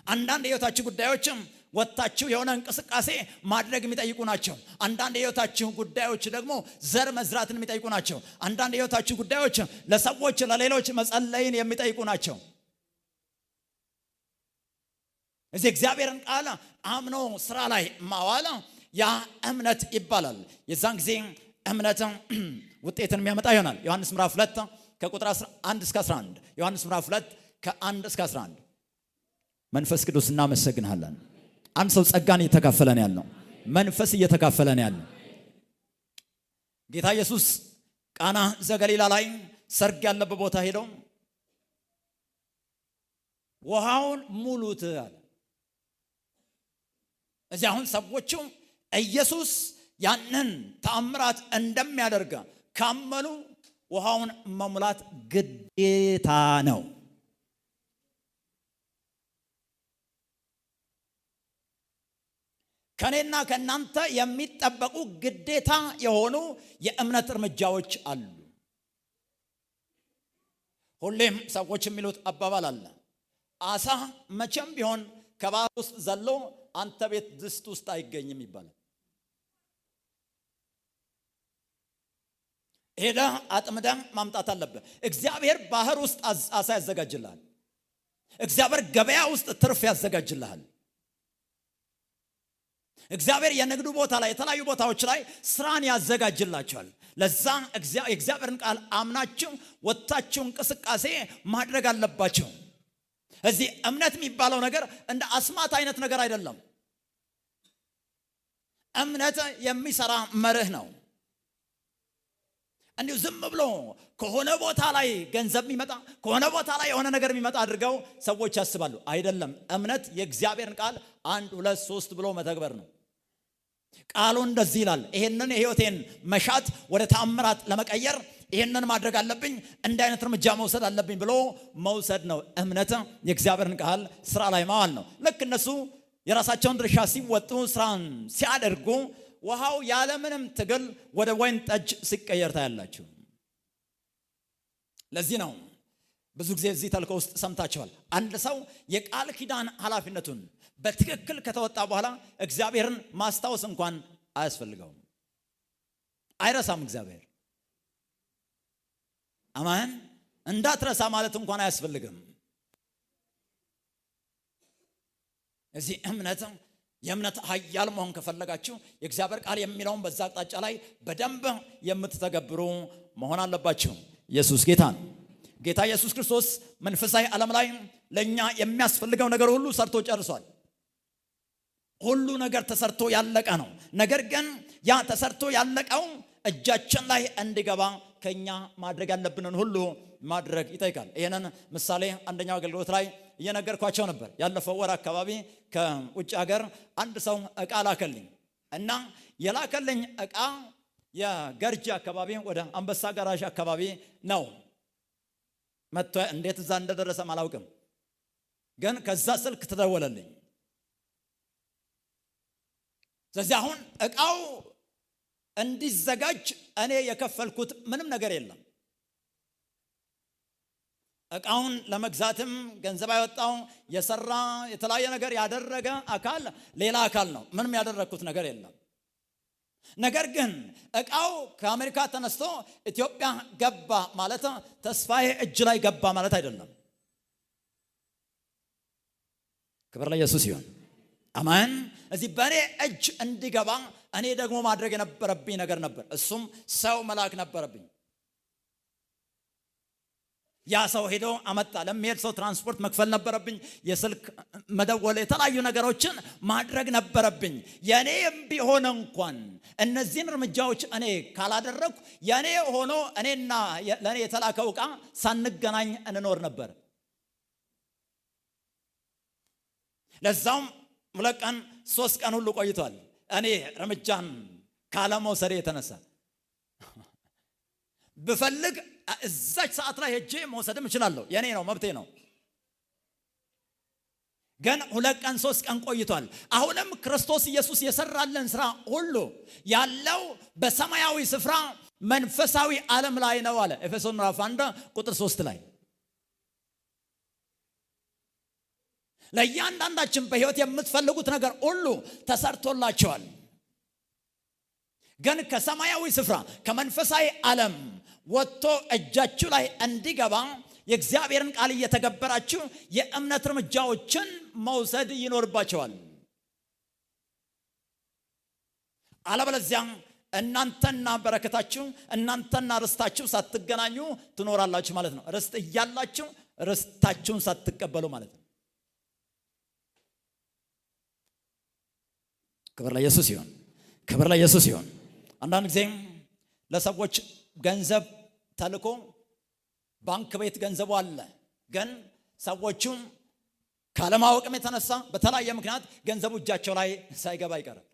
A: አንዳንድ የህይወታችን ጉዳዮችም ወጣችሁ የሆነ እንቅስቃሴ ማድረግ የሚጠይቁ ናቸው። አንዳንድ የህይወታችሁ ጉዳዮች ደግሞ ዘር መዝራትን የሚጠይቁ ናቸው። አንዳንድ የህይወታችሁ ጉዳዮች ለሰዎች ለሌሎች መጸለይን የሚጠይቁ ናቸው። እዚህ እግዚአብሔርን ቃል አምኖ ስራ ላይ ማዋል ያ እምነት ይባላል። የዛን ጊዜ እምነት ውጤትን የሚያመጣ ይሆናል። ዮሐንስ ምዕራፍ 2 ከቁጥር 1 እስከ 11 ዮሐንስ ምዕራፍ 2 ከ1 እስከ 11 መንፈስ ቅዱስ እናመሰግናለን። አንድ ሰው ጸጋን እየተካፈለን ያለው መንፈስ እየተካፈለን ያለው ጌታ ኢየሱስ ቃና ዘገሊላ ላይ ሰርግ ያለበት ቦታ ሄደው ውሃውን ሙሉት አለ። እዚህ አሁን ሰዎቹ ኢየሱስ ያንን ተአምራት እንደሚያደርግ ካመኑ ውሃውን መሙላት ግዴታ ነው። ከኔና ከናንተ የሚጠበቁ ግዴታ የሆኑ የእምነት እርምጃዎች አሉ። ሁሌም ሰዎች የሚሉት አባባል አለ። አሳ መቼም ቢሆን ከባህር ውስጥ ዘሎ አንተ ቤት ድስት ውስጥ አይገኝም ይባላል። ሄዳ አጥምዳ ማምጣት አለብህ። እግዚአብሔር ባህር ውስጥ አሳ ያዘጋጅልሃል። እግዚአብሔር ገበያ ውስጥ ትርፍ ያዘጋጅልሃል። እግዚአብሔር የንግዱ ቦታ ላይ የተለያዩ ቦታዎች ላይ ስራን ያዘጋጅላችኋል። ለዛ የእግዚአብሔርን ቃል አምናችሁ ወጣችሁ እንቅስቃሴ ማድረግ አለባችሁ። እዚህ እምነት የሚባለው ነገር እንደ አስማት አይነት ነገር አይደለም። እምነት የሚሰራ መርህ ነው። እንዲሁ ዝም ብሎ ከሆነ ቦታ ላይ ገንዘብ የሚመጣ ከሆነ ቦታ ላይ የሆነ ነገር የሚመጣ አድርገው ሰዎች ያስባሉ። አይደለም። እምነት የእግዚአብሔርን ቃል 1 2 3 ብሎ መተግበር ነው። ቃሉ እንደዚህ ይላል፣ ይሄንን የህይወቴን መሻት ወደ ተአምራት ለመቀየር ይሄንን ማድረግ አለብኝ፣ እንደ አይነት እርምጃ መውሰድ አለብኝ ብሎ መውሰድ ነው። እምነት የእግዚአብሔርን ቃል ስራ ላይ ማዋል ነው። ልክ እነሱ የራሳቸውን ድርሻ ሲወጡ ስራን ሲያደርጉ ውሃው ያለምንም ትግል ወደ ወይን ጠጅ ሲቀየር ታያላችሁ። ለዚህ ነው ብዙ ጊዜ እዚህ ተልኮ ውስጥ ሰምታችኋል። አንድ ሰው የቃል ኪዳን ኃላፊነቱን በትክክል ከተወጣ በኋላ እግዚአብሔርን ማስታወስ እንኳን አያስፈልገውም። አይረሳም እግዚአብሔር። አማን። እንዳትረሳ ማለት እንኳን አያስፈልግም። እዚህ የእምነት ኃያል መሆን ከፈለጋችሁ የእግዚአብሔር ቃል የሚለውን በዛ አቅጣጫ ላይ በደንብ የምትተገብሩ መሆን አለባችሁ። ኢየሱስ ጌታ ነው። ጌታ ኢየሱስ ክርስቶስ መንፈሳዊ ዓለም ላይ ለኛ የሚያስፈልገው ነገር ሁሉ ሰርቶ ጨርሷል። ሁሉ ነገር ተሰርቶ ያለቀ ነው። ነገር ግን ያ ተሰርቶ ያለቀው እጃችን ላይ እንዲገባ ከኛ ማድረግ ያለብንን ሁሉ ማድረግ ይጠይቃል። ይሄንን ምሳሌ አንደኛው አገልግሎት ላይ እየነገርኳቸው ነበር። ያለፈው ወር አካባቢ ከውጭ ሀገር አንድ ሰው እቃ ላከልኝ እና የላከልኝ እቃ የገርጂ አካባቢ ወደ አንበሳ ጋራዥ አካባቢ ነው መጥቶ እንዴት እዛ እንደደረሰ አላውቅም። ግን ከዛ ስልክ ተደወለልኝ። ስለዚህ አሁን እቃው እንዲዘጋጅ እኔ የከፈልኩት ምንም ነገር የለም። እቃውን ለመግዛትም ገንዘብ ያወጣው የሰራ የተለያየ ነገር ያደረገ አካል ሌላ አካል ነው። ምንም ያደረኩት ነገር የለም። ነገር ግን እቃው ከአሜሪካ ተነስቶ ኢትዮጵያ ገባ ማለት ተስፋዬ እጅ ላይ ገባ ማለት አይደለም። ክብር ለኢየሱስ ይሁን። አሜን። እዚህ በእኔ እጅ እንዲገባ እኔ ደግሞ ማድረግ የነበረብኝ ነገር ነበር። እሱም ሰው መላክ ነበረብኝ። ያ ሰው ሄዶ አመጣ። ለሚሄድ ሰው ትራንስፖርት መክፈል ነበረብኝ። የስልክ መደወል፣ የተለያዩ ነገሮችን ማድረግ ነበረብኝ። የኔም ቢሆን እንኳን እነዚህን እርምጃዎች እኔ ካላደረኩ የኔ ሆኖ እኔና ለኔ የተላከው ዕቃ ሳንገናኝ እንኖር ነበር። ለዛውም 2 ቀን 3 ቀን ሁሉ ቆይቷል። እኔ እርምጃን ካለመውሰድ የተነሳ ብፈልግ እዛች ሰዓት ላይ ሄጄ መውሰድም እችላለሁ። የኔ ነው፣ መብቴ ነው። ግን 2 ቀን 3 ቀን ቆይቷል። አሁንም ክርስቶስ ኢየሱስ የሰራልን ስራ ሁሉ ያለው በሰማያዊ ስፍራ መንፈሳዊ ዓለም ላይ ነው አለ ኤፌሶን ምዕራፍ 1 ቁጥር 3 ላይ። ለእያንዳንዳችን በህይወት የምትፈልጉት ነገር ሁሉ ተሰርቶላቸዋል። ግን ከሰማያዊ ስፍራ ከመንፈሳዊ ዓለም ወጥቶ እጃችሁ ላይ እንዲገባ የእግዚአብሔርን ቃል እየተገበራችሁ የእምነት እርምጃዎችን መውሰድ ይኖርባቸዋል። አለበለዚያ እናንተና በረከታችሁ እናንተና ርስታችሁ ሳትገናኙ ትኖራላችሁ ማለት ነው። ርስት እያላችሁ ርስታችሁን ሳትቀበሉ ማለት ነው። ክብር ለኢየሱስ ይሁን። ክብር ለኢየሱስ ይሁን። አንዳንድ ጊዜ ለሰዎች ገንዘብ ተልኮ ባንክ ቤት ገንዘቡ አለ፣ ግን ሰዎቹ ካለማወቅም የተነሳ በተለያየ ምክንያት ገንዘቡ እጃቸው ላይ ሳይገባ ይቀራል።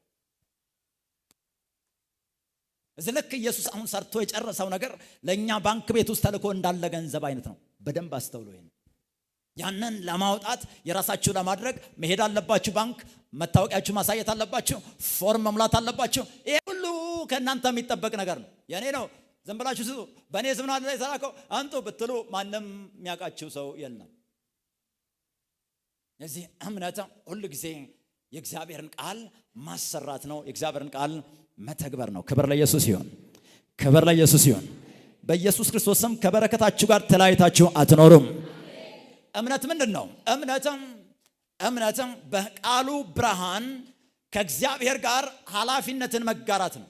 A: እዚህ ልክ ኢየሱስ አሁን ሰርቶ የጨረሰው ነገር ለኛ ባንክ ቤት ውስጥ ተልኮ እንዳለ ገንዘብ አይነት ነው። በደንብ አስተውሉ። ያንን ለማውጣት የራሳችሁ ለማድረግ መሄድ አለባችሁ። ባንክ መታወቂያችሁ ማሳየት አለባችሁ። ፎርም መሙላት አለባችሁ። ይሄ ሁሉ ከእናንተ የሚጠበቅ ነገር ነው። የኔ ነው፣ ዝም ብላችሁ ስጡ፣ በእኔ ስም ነው የተላከው አንጡ ብትሉ ማንም የሚያውቃችሁ ሰው የለም። የዚህ እምነት ሁሉ ጊዜ የእግዚአብሔርን ቃል ማሰራት ነው። የእግዚአብሔርን ቃል መተግበር ነው። ክብር ለኢየሱስ ይሁን። ክብር ለኢየሱስ ይሁን። በኢየሱስ ክርስቶስም ከበረከታችሁ ጋር ተለያይታችሁ አትኖሩም። እምነት ምንድን ነው? እምነትም በቃሉ ብርሃን ከእግዚአብሔር ጋር ኃላፊነትን መጋራት ነው።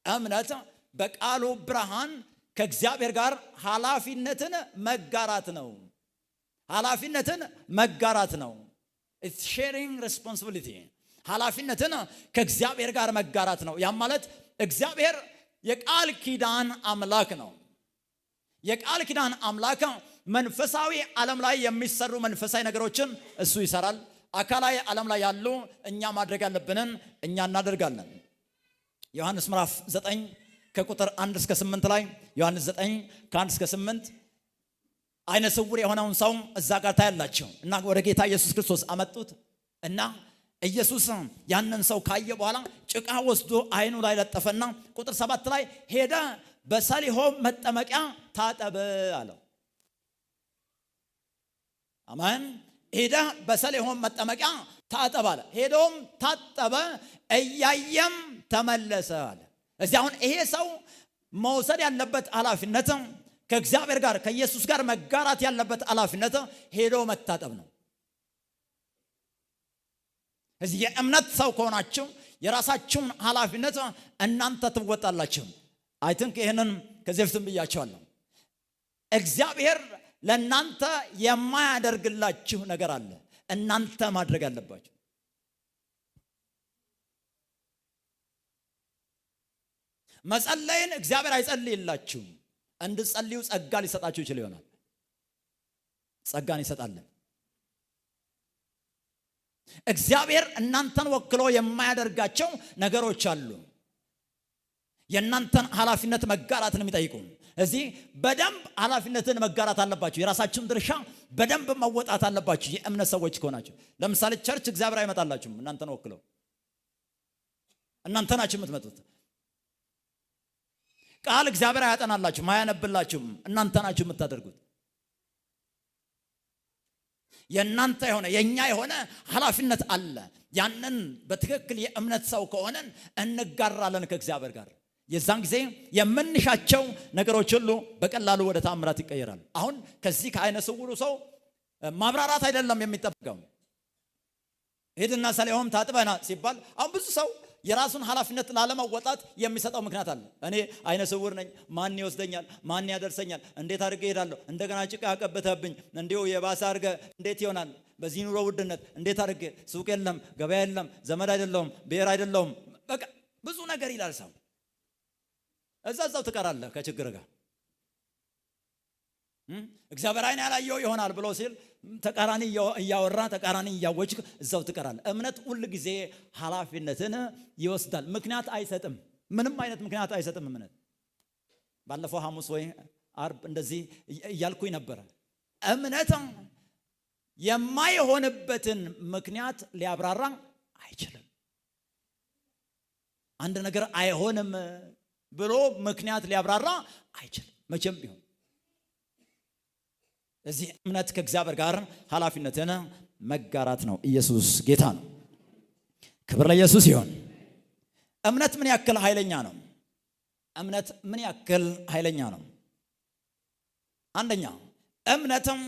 A: እምነት በቃሉ ብርሃን ከእግዚአብሔር ጋር ኃላፊነትን መጋራት ነው። ኃላፊነትን መጋራት ነው። It's sharing responsibility። ኃላፊነትን ከእግዚአብሔር ጋር መጋራት ነው። ያም ማለት እግዚአብሔር የቃል ኪዳን አምላክ ነው። የቃል ኪዳን አምላክ መንፈሳዊ ዓለም ላይ የሚሰሩ መንፈሳዊ ነገሮችን እሱ ይሰራል። አካላዊ ዓለም ላይ ያሉ እኛ ማድረግ ያለብንን እኛ እናደርጋለን። ዮሐንስ ምዕራፍ 9 ከቁጥር 1 እስከ 8 ላይ ዮሐንስ 9 ከ1 እስከ 8 አይነ ስውር የሆነውን ሰው እዛ ጋር ታያላችሁ እና ወደ ጌታ ኢየሱስ ክርስቶስ አመጡት እና ኢየሱስ ያንን ሰው ካየ በኋላ ጭቃ ወስዶ አይኑ ላይ ለጠፈና ቁጥር 7 ላይ ሄደ በሰሊሆም መጠመቂያ ታጠበ አለው። አሜን። ሄደ በሰሊሆም መጠመቂያ ታጠበ አለ። ሄዶም ታጠበ እያየም ተመለሰ አለ። እዚህ አሁን ይሄ ሰው መውሰድ ያለበት ኃላፊነት ከእግዚአብሔር ጋር ከኢየሱስ ጋር መጋራት ያለበት ኃላፊነት ሄዶ መታጠብ ነው። እዚህ የእምነት ሰው ከሆናችሁ የራሳችሁን ኃላፊነት እናንተ ትወጣላችሁ። አይ ቲንክ ይሄንን ከዚህ በፊትም ብያቸዋለሁ። እግዚአብሔር ለእናንተ የማያደርግላችሁ ነገር አለ፣ እናንተ ማድረግ አለባችሁ። መጸለይን እግዚአብሔር አይጸልይላችሁም። እንድትጸልዩ ጸጋ ሊሰጣችሁ ይችላል ይሆናል። ጸጋን ይሰጣል። እግዚአብሔር እናንተን ወክሎ የማያደርጋቸው ነገሮች አሉ። የእናንተን ኃላፊነት መጋራትን የሚጠይቁ እዚህ በደንብ ኃላፊነትን መጋራት አለባችሁ። የራሳችሁን ድርሻ በደንብ መወጣት አለባችሁ። የእምነት ሰዎች ከሆናችሁ ለምሳሌ ቸርች እግዚአብሔር አይመጣላችሁም። እናንተን ወክለው እናንተ ናችሁ የምትመጡት። ቃል እግዚአብሔር አያጠናላችሁም፣ አያነብላችሁም። እናንተ ናችሁ የምታደርጉት። የእናንተ የሆነ የኛ የሆነ ኃላፊነት አለ። ያንን በትክክል የእምነት ሰው ከሆነን እንጋራለን ከእግዚአብሔር ጋር። የዛን ጊዜ የምንሻቸው ነገሮች ሁሉ በቀላሉ ወደ ተአምራት ይቀየራል። አሁን ከዚህ ከአይነ ስውሩ ሰው ማብራራት አይደለም የሚጠበቀው። ሄድና ሰሊሆም ታጥበና ሲባል አሁን ብዙ ሰው የራሱን ኃላፊነት ላለመወጣት የሚሰጠው ምክንያት አለ። እኔ አይነ ስውር ነኝ፣ ማን ይወስደኛል? ማን ያደርሰኛል? እንዴት አድርጌ እሄዳለሁ? እንደገና ጭቃ ያቀበተብኝ እንዲሁ የባሰ አድርገ እንዴት ይሆናል? በዚህ ኑሮ ውድነት እንዴት አድርጌ? ሱቅ የለም፣ ገበያ የለም፣ ዘመድ አይደለሁም፣ ብሔር አይደለሁም፣ በቃ ብዙ ነገር ይላል ሰው። እዛው ትቀራለህ ከችግር ጋር። እግዚአብሔር አይን ያላየው ይሆናል ብሎ ሲል ተቃራኒ እያወራ ተቃራኒ እያወጅ እዛው ትቀራለህ። እምነት ሁሉ ጊዜ ኃላፊነትን ይወስዳል። ምክንያት አይሰጥም። ምንም አይነት ምክንያት አይሰጥም እምነት። ባለፈው ሐሙስ ወይ አርብ እንደዚህ እያልኩኝ ነበረ። እምነት የማይሆንበትን ምክንያት ሊያብራራ አይችልም። አንድ ነገር አይሆንም ብሎ ምክንያት ሊያብራራ አይችልም መቼም ቢሆን። እዚህ እምነት ከእግዚአብሔር ጋር ኃላፊነትን መጋራት ነው። ኢየሱስ ጌታ ነው። ክብር ለኢየሱስ ይሁን። እምነት ምን ያክል ኃይለኛ ነው? እምነት ምን ያክል ኃይለኛ ነው? አንደኛ እምነትም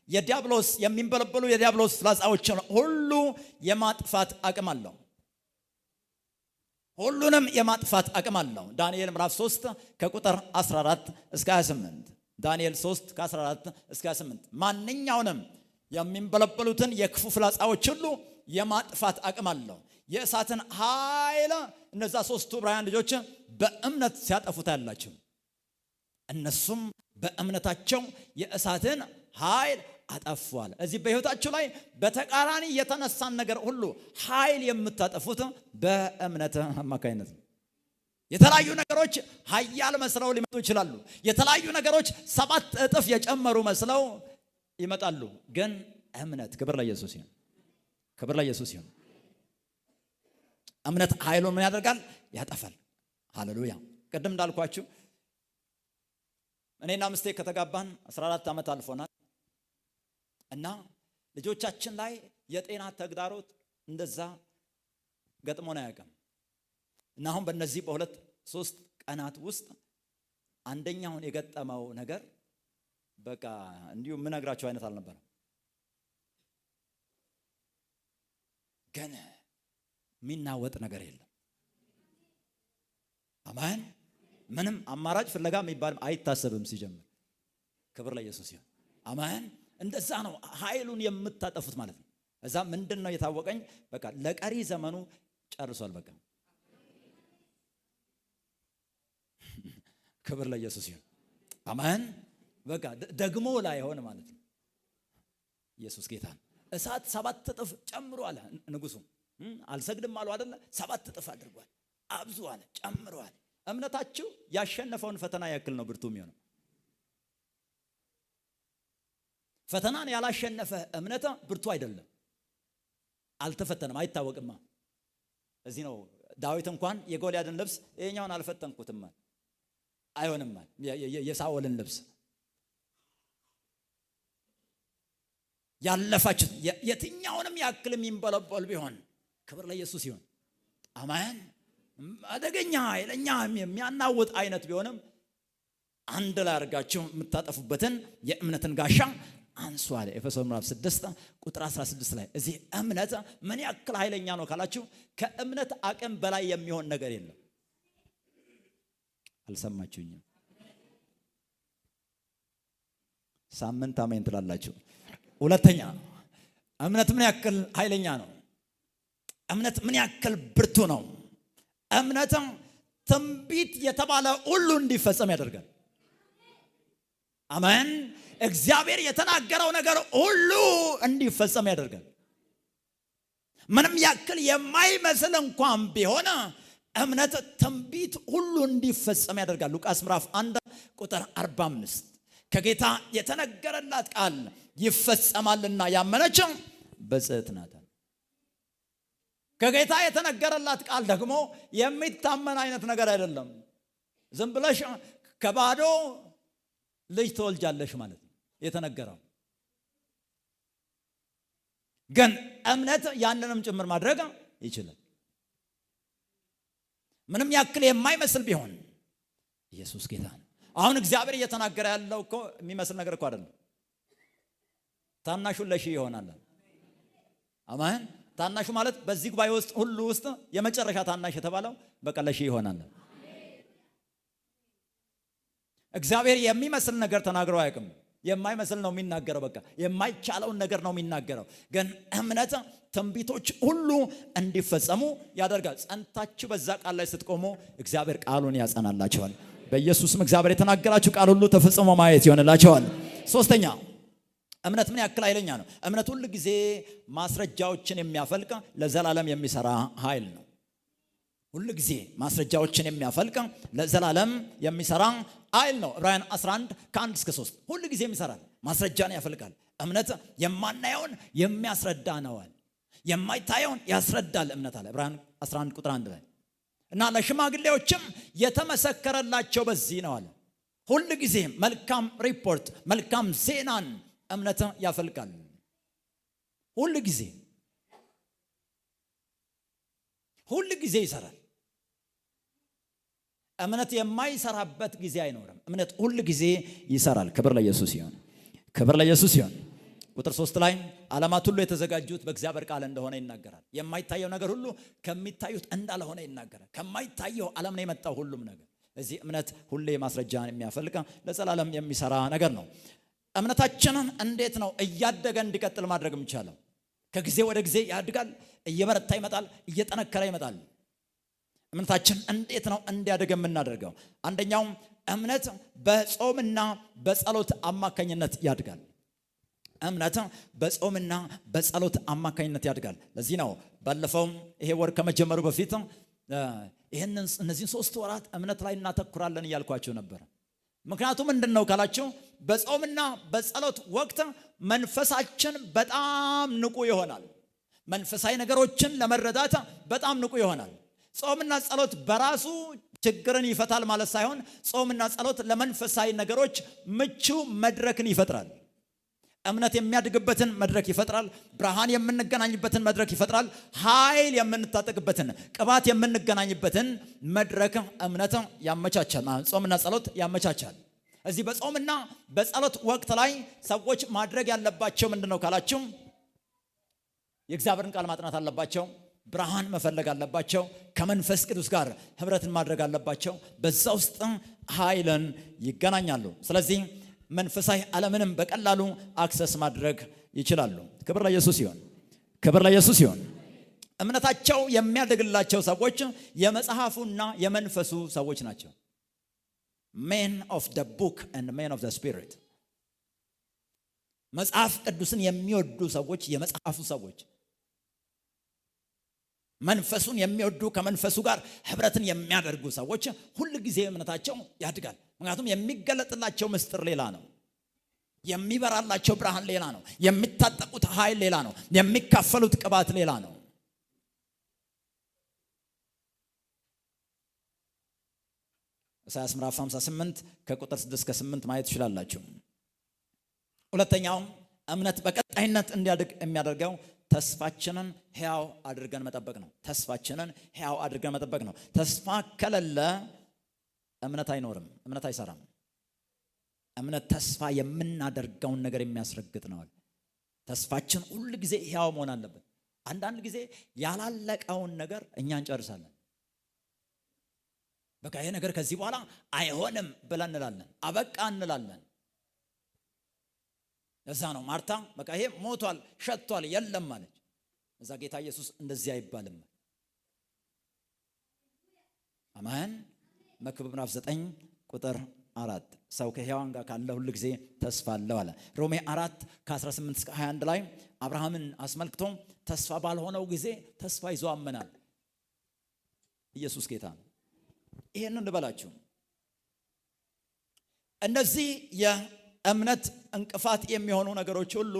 A: የዲያብሎስ የሚንበለበሉ የዲያብሎስ ፍላጻዎችን ሁሉ የማጥፋት አቅም አለው። ሁሉንም የማጥፋት አቅም አለው። ዳንኤል ምዕራፍ 3 ከቁጥር 14 እስከ 28 ዳንኤል 3 ከ14 እስከ 28 ማንኛውንም የሚንበለበሉትን የክፉ ፍላጻዎች ሁሉ የማጥፋት አቅም አለው። የእሳትን ኃይል እነዛ ሶስቱ ዕብራውያን ልጆች በእምነት ሲያጠፉት ያላቸው እነሱም በእምነታቸው የእሳትን ኃይል አጠፉዋል። እዚህ በህይወታችሁ ላይ በተቃራኒ የተነሳን ነገር ሁሉ ኃይል የምታጠፉት በእምነት አማካኝነት ነው። የተለያዩ ነገሮች ኃያል መስለው ሊመጡ ይችላሉ። የተለያዩ ነገሮች 7 እጥፍ የጨመሩ መስለው ይመጣሉ። ግን እምነት ክብር ለኢየሱስ ይሁን። ክብር ለኢየሱስ ይሁን። እምነት ኃይሉን ምን ያደርጋል? ያጠፋል። ሃሌሉያ። ቅድም እንዳልኳችሁ እኔና ምስቴ ከተጋባን 14 ዓመት አልፎናል እና ልጆቻችን ላይ የጤና ተግዳሮት እንደዛ ገጥሞን አያውቅም። እና አሁን በእነዚህ በ2-3 ቀናት ውስጥ አንደኛውን የገጠመው ነገር በቃ እንዲሁ ምነግራችሁ አይነት አልነበረም። ግን የሚናወጥ ነገር የለም። አማን። ምንም አማራጭ ፍለጋ የሚባል አይታሰብም ሲጀምር። ክብር ለኢየሱስ ይሁን። አማን። እንደዛ ነው ኃይሉን የምታጠፉት ማለት ነው። እዛ ምንድነው የታወቀኝ? በቃ ለቀሪ ዘመኑ ጨርሷል። በቃ ክብር ለኢየሱስ ይሁን። አማን። በቃ ደግሞ ላይ ሆነ ማለት ነው። ኢየሱስ ጌታ ነው። እሳት 7 እጥፍ ጨምሮ አለ ንጉሱ። አልሰግድም አሉ አይደለ? 7 እጥፍ አድርጓል፣ አብዙ አለ፣ ጨምሯል። እምነታችሁ ያሸነፈውን ፈተና ያክል ነው ብርቱ የሚሆነው። ፈተናን ያላሸነፈ እምነት ብርቱ አይደለም። አልተፈተነም፣ አይታወቅማ። እዚህ ነው ዳዊት እንኳን የጎልያድን ልብስ ይሄኛውን አልፈተንኩትም አይሆንም የሳኦልን ልብስ ያለፋችሁ የትኛውንም ያክል የሚንበለበል ቢሆን ክብር ለኢየሱስ ይሁን። አማን። አደገኛ ኃይለኛ የሚያናውጥ አይነት ቢሆንም አንድ ላይ አድርጋችሁ የምታጠፉበትን የእምነትን ጋሻ አንሱ አለ። ኤፌሶን ምዕራፍ 6 ቁጥር 16 ላይ እዚህ እምነት ምን ያክል ኃይለኛ ነው ካላችሁ ከእምነት አቅም በላይ የሚሆን ነገር የለም። አልሰማችሁኝም? ሳምንት አሜን ትላላችሁ። ሁለተኛ እምነት ምን ያክል ኃይለኛ ነው? እምነት ምን ያክል ብርቱ ነው? እምነት ትንቢት የተባለ ሁሉ እንዲፈጸም ያደርጋል። አሜን። እግዚአብሔር የተናገረው ነገር ሁሉ እንዲፈጸም ያደርጋል። ምንም ያክል የማይመስል እንኳን ቢሆን እምነት ትንቢት ሁሉ እንዲፈጸም ያደርጋል። ሉቃስ ምዕራፍ 1 ቁጥር 45 ከጌታ የተነገረላት ቃል ይፈጸማልና ያመነች ብፅዕት ናት። ከጌታ የተነገረላት ቃል ደግሞ የሚታመን አይነት ነገር አይደለም። ዝም ብለሽ ከባዶ ልጅ ትወልጃለሽ ማለት ነው የተነገረው። ግን እምነት ያንንም ጭምር ማድረግ ይችላል። ምንም ያክል የማይመስል ቢሆን ኢየሱስ ጌታ ነው። አሁን እግዚአብሔር እየተናገረ ያለው እኮ የሚመስል ነገር እኮ አይደለም። ታናሹን ለሺህ ይሆናል። አሜን። ታናሹ ማለት በዚህ ጉባኤ ውስጥ ሁሉ ውስጥ የመጨረሻ ታናሽ የተባለው በቃ ለሺህ ይሆናል። እግዚአብሔር የሚመስል ነገር ተናግሮ አያውቅም። የማይመስል ነው የሚናገረው። በቃ የማይቻለውን ነገር ነው የሚናገረው። ግን እምነት ትንቢቶች ሁሉ እንዲፈጸሙ ያደርጋል። ጸንታችሁ በዛ ቃል ላይ ስትቆሙ እግዚአብሔር ቃሉን ያጸናላችኋል። በኢየሱስም እግዚአብሔር የተናገራችሁ ቃል ሁሉ ተፈጽሞ ማየት ይሆንላችኋል። ሶስተኛ እምነት ምን ያክል ኃይለኛ ነው? እምነት ሁሉ ጊዜ ማስረጃዎችን የሚያፈልቅ ለዘላለም የሚሰራ ኃይል ነው። ሁሉ ጊዜ ማስረጃዎችን የሚያፈልቅ ለዘላለም የሚሰራ ኃይል ነው። ዕብራውያን 11 ከ1 እስከ 3 ሁሉ ጊዜ ይሰራል፣ ማስረጃን ያፈልቃል። እምነት የማናየውን የሚያስረዳ ነው፣ የማይታየውን ያስረዳል እምነት አለ ዕብራውያን 11 ቁጥር 1 ላይ። እና ለሽማግሌዎችም የተመሰከረላቸው በዚህ ነው አለ። ሁሉ ጊዜ መልካም ሪፖርት፣ መልካም ዜናን እምነት ያፈልቃል። ሁሉ ጊዜ ይሰራል። እምነት የማይሰራበት ጊዜ አይኖርም። እምነት ሁሉ ጊዜ ይሰራል። ክብር ለኢየሱስ ይሁን። ክብር ለኢየሱስ ይሁን። ቁጥር 3 ላይ ዓለማት ሁሉ የተዘጋጁት በእግዚአብሔር ቃል እንደሆነ ይናገራል። የማይታየው ነገር ሁሉ ከሚታዩት እንዳልሆነ ይናገራል። ከማይታየው ዓለም ነው የመጣው ሁሉም ነገር። እዚህ እምነት ሁሌ ማስረጃን የሚያፈልቅ ለዘላለም የሚሰራ ነገር ነው። እምነታችንን እንዴት ነው እያደገ እንዲቀጥል ማድረግ የሚቻለው? ከጊዜ ወደ ጊዜ ያድጋል፣ እየበረታ ይመጣል፣ እየጠነከረ ይመጣል። እምነታችን እንዴት ነው እንዲያድግ የምናደርገው? አንደኛው እምነት በጾምና በጸሎት አማካኝነት ያድጋል። እምነት በጾምና በጸሎት አማካኝነት ያድጋል። ለዚህ ነው ባለፈው ይሄ ወር ከመጀመሩ በፊት እነዚህን 3 ወራት እምነት ላይ እናተኩራለን እያልኳቸው ነበር። ምክንያቱም ምንድነው ካላችሁ በጾምና በጸሎት ወቅት መንፈሳችን በጣም ንቁ ይሆናል። መንፈሳዊ ነገሮችን ለመረዳት በጣም ንቁ ይሆናል። ጾምና ጸሎት በራሱ ችግርን ይፈታል ማለት ሳይሆን ጾምና ጸሎት ለመንፈሳዊ ነገሮች ምቹ መድረክን ይፈጥራል። እምነት የሚያድግበትን መድረክ ይፈጥራል። ብርሃን የምንገናኝበትን መድረክ ይፈጥራል። ኃይል የምንታጠቅበትን፣ ቅባት የምንገናኝበትን መድረክ እምነት ያመቻቻል። ጾምና ጸሎት ያመቻቻል። እዚህ በጾምና በጸሎት ወቅት ላይ ሰዎች ማድረግ ያለባቸው ምንድነው ካላችሁ፣ የእግዚአብሔርን ቃል ማጥናት አለባቸው። ብርሃን መፈለግ አለባቸው። ከመንፈስ ቅዱስ ጋር ህብረትን ማድረግ አለባቸው። በዛ ውስጥ ኃይልን ይገናኛሉ። ስለዚህ መንፈሳዊ ዓለምንም በቀላሉ አክሰስ ማድረግ ይችላሉ። ክብር ለኢየሱስ ይሁን። ክብር ለኢየሱስ ይሁን። እምነታቸው የሚያድግላቸው ሰዎች የመጽሐፉና የመንፈሱ ሰዎች ናቸው። men of the book and men of the spirit። መጽሐፍ ቅዱስን የሚወዱ ሰዎች የመጽሐፉ ሰዎች፣ መንፈሱን የሚወዱ ከመንፈሱ ጋር ህብረትን የሚያደርጉ ሰዎች ሁሉ ጊዜ እምነታቸው ያድጋል። ምክንያቱም የሚገለጥላቸው ምስጢር ሌላ ነው። የሚበራላቸው ብርሃን ሌላ ነው። የሚታጠቁት ኃይል ሌላ ነው። የሚካፈሉት ቅባት ሌላ ነው። ኢሳይያስ ምዕራፍ 58 ከቁጥር 6 እስከ 8 ማየት ትችላላችሁ። ሁለተኛው እምነት በቀጣይነት እንዲያድግ የሚያደርገው ተስፋችንን ሕያው አድርገን መጠበቅ ነው። ተስፋችንን ሕያው አድርገን መጠበቅ ነው። ተስፋ ከሌለ እምነት አይኖርም፣ እምነት አይሰራም። እምነት ተስፋ የምናደርገውን ነገር የሚያስረግጥ ነው። ተስፋችን ሁሉ ጊዜ ሕያው መሆን አለበት። አንዳንድ ጊዜ ያላለቀውን ነገር እኛ እንጨርሳለን። በቃ ይሄ ነገር ከዚህ በኋላ አይሆንም ብለን እንላለን፣ አበቃ እንላለን። እዛ ነው ማርታ በቃ ይሄ ሞቷል፣ ሸቷል፣ የለም ማለች። እዛ ጌታ ኢየሱስ እንደዚህ አይባልም። አሜን። መክብብ ምዕራፍ 9 ቁጥር 4 ሰው ከሕያዋን ጋር ካለ ሁሉ ጊዜ ተስፋ አለው አለ። ሮሜ 4 ከ18 እስከ 21 ላይ አብርሃምን አስመልክቶ ተስፋ ባልሆነው ጊዜ ተስፋ ይዞ አመናል። ኢየሱስ ጌታ ነው። ይሄንን ልበላችሁ፣ እነዚህ የእምነት እንቅፋት የሚሆኑ ነገሮች ሁሉ፣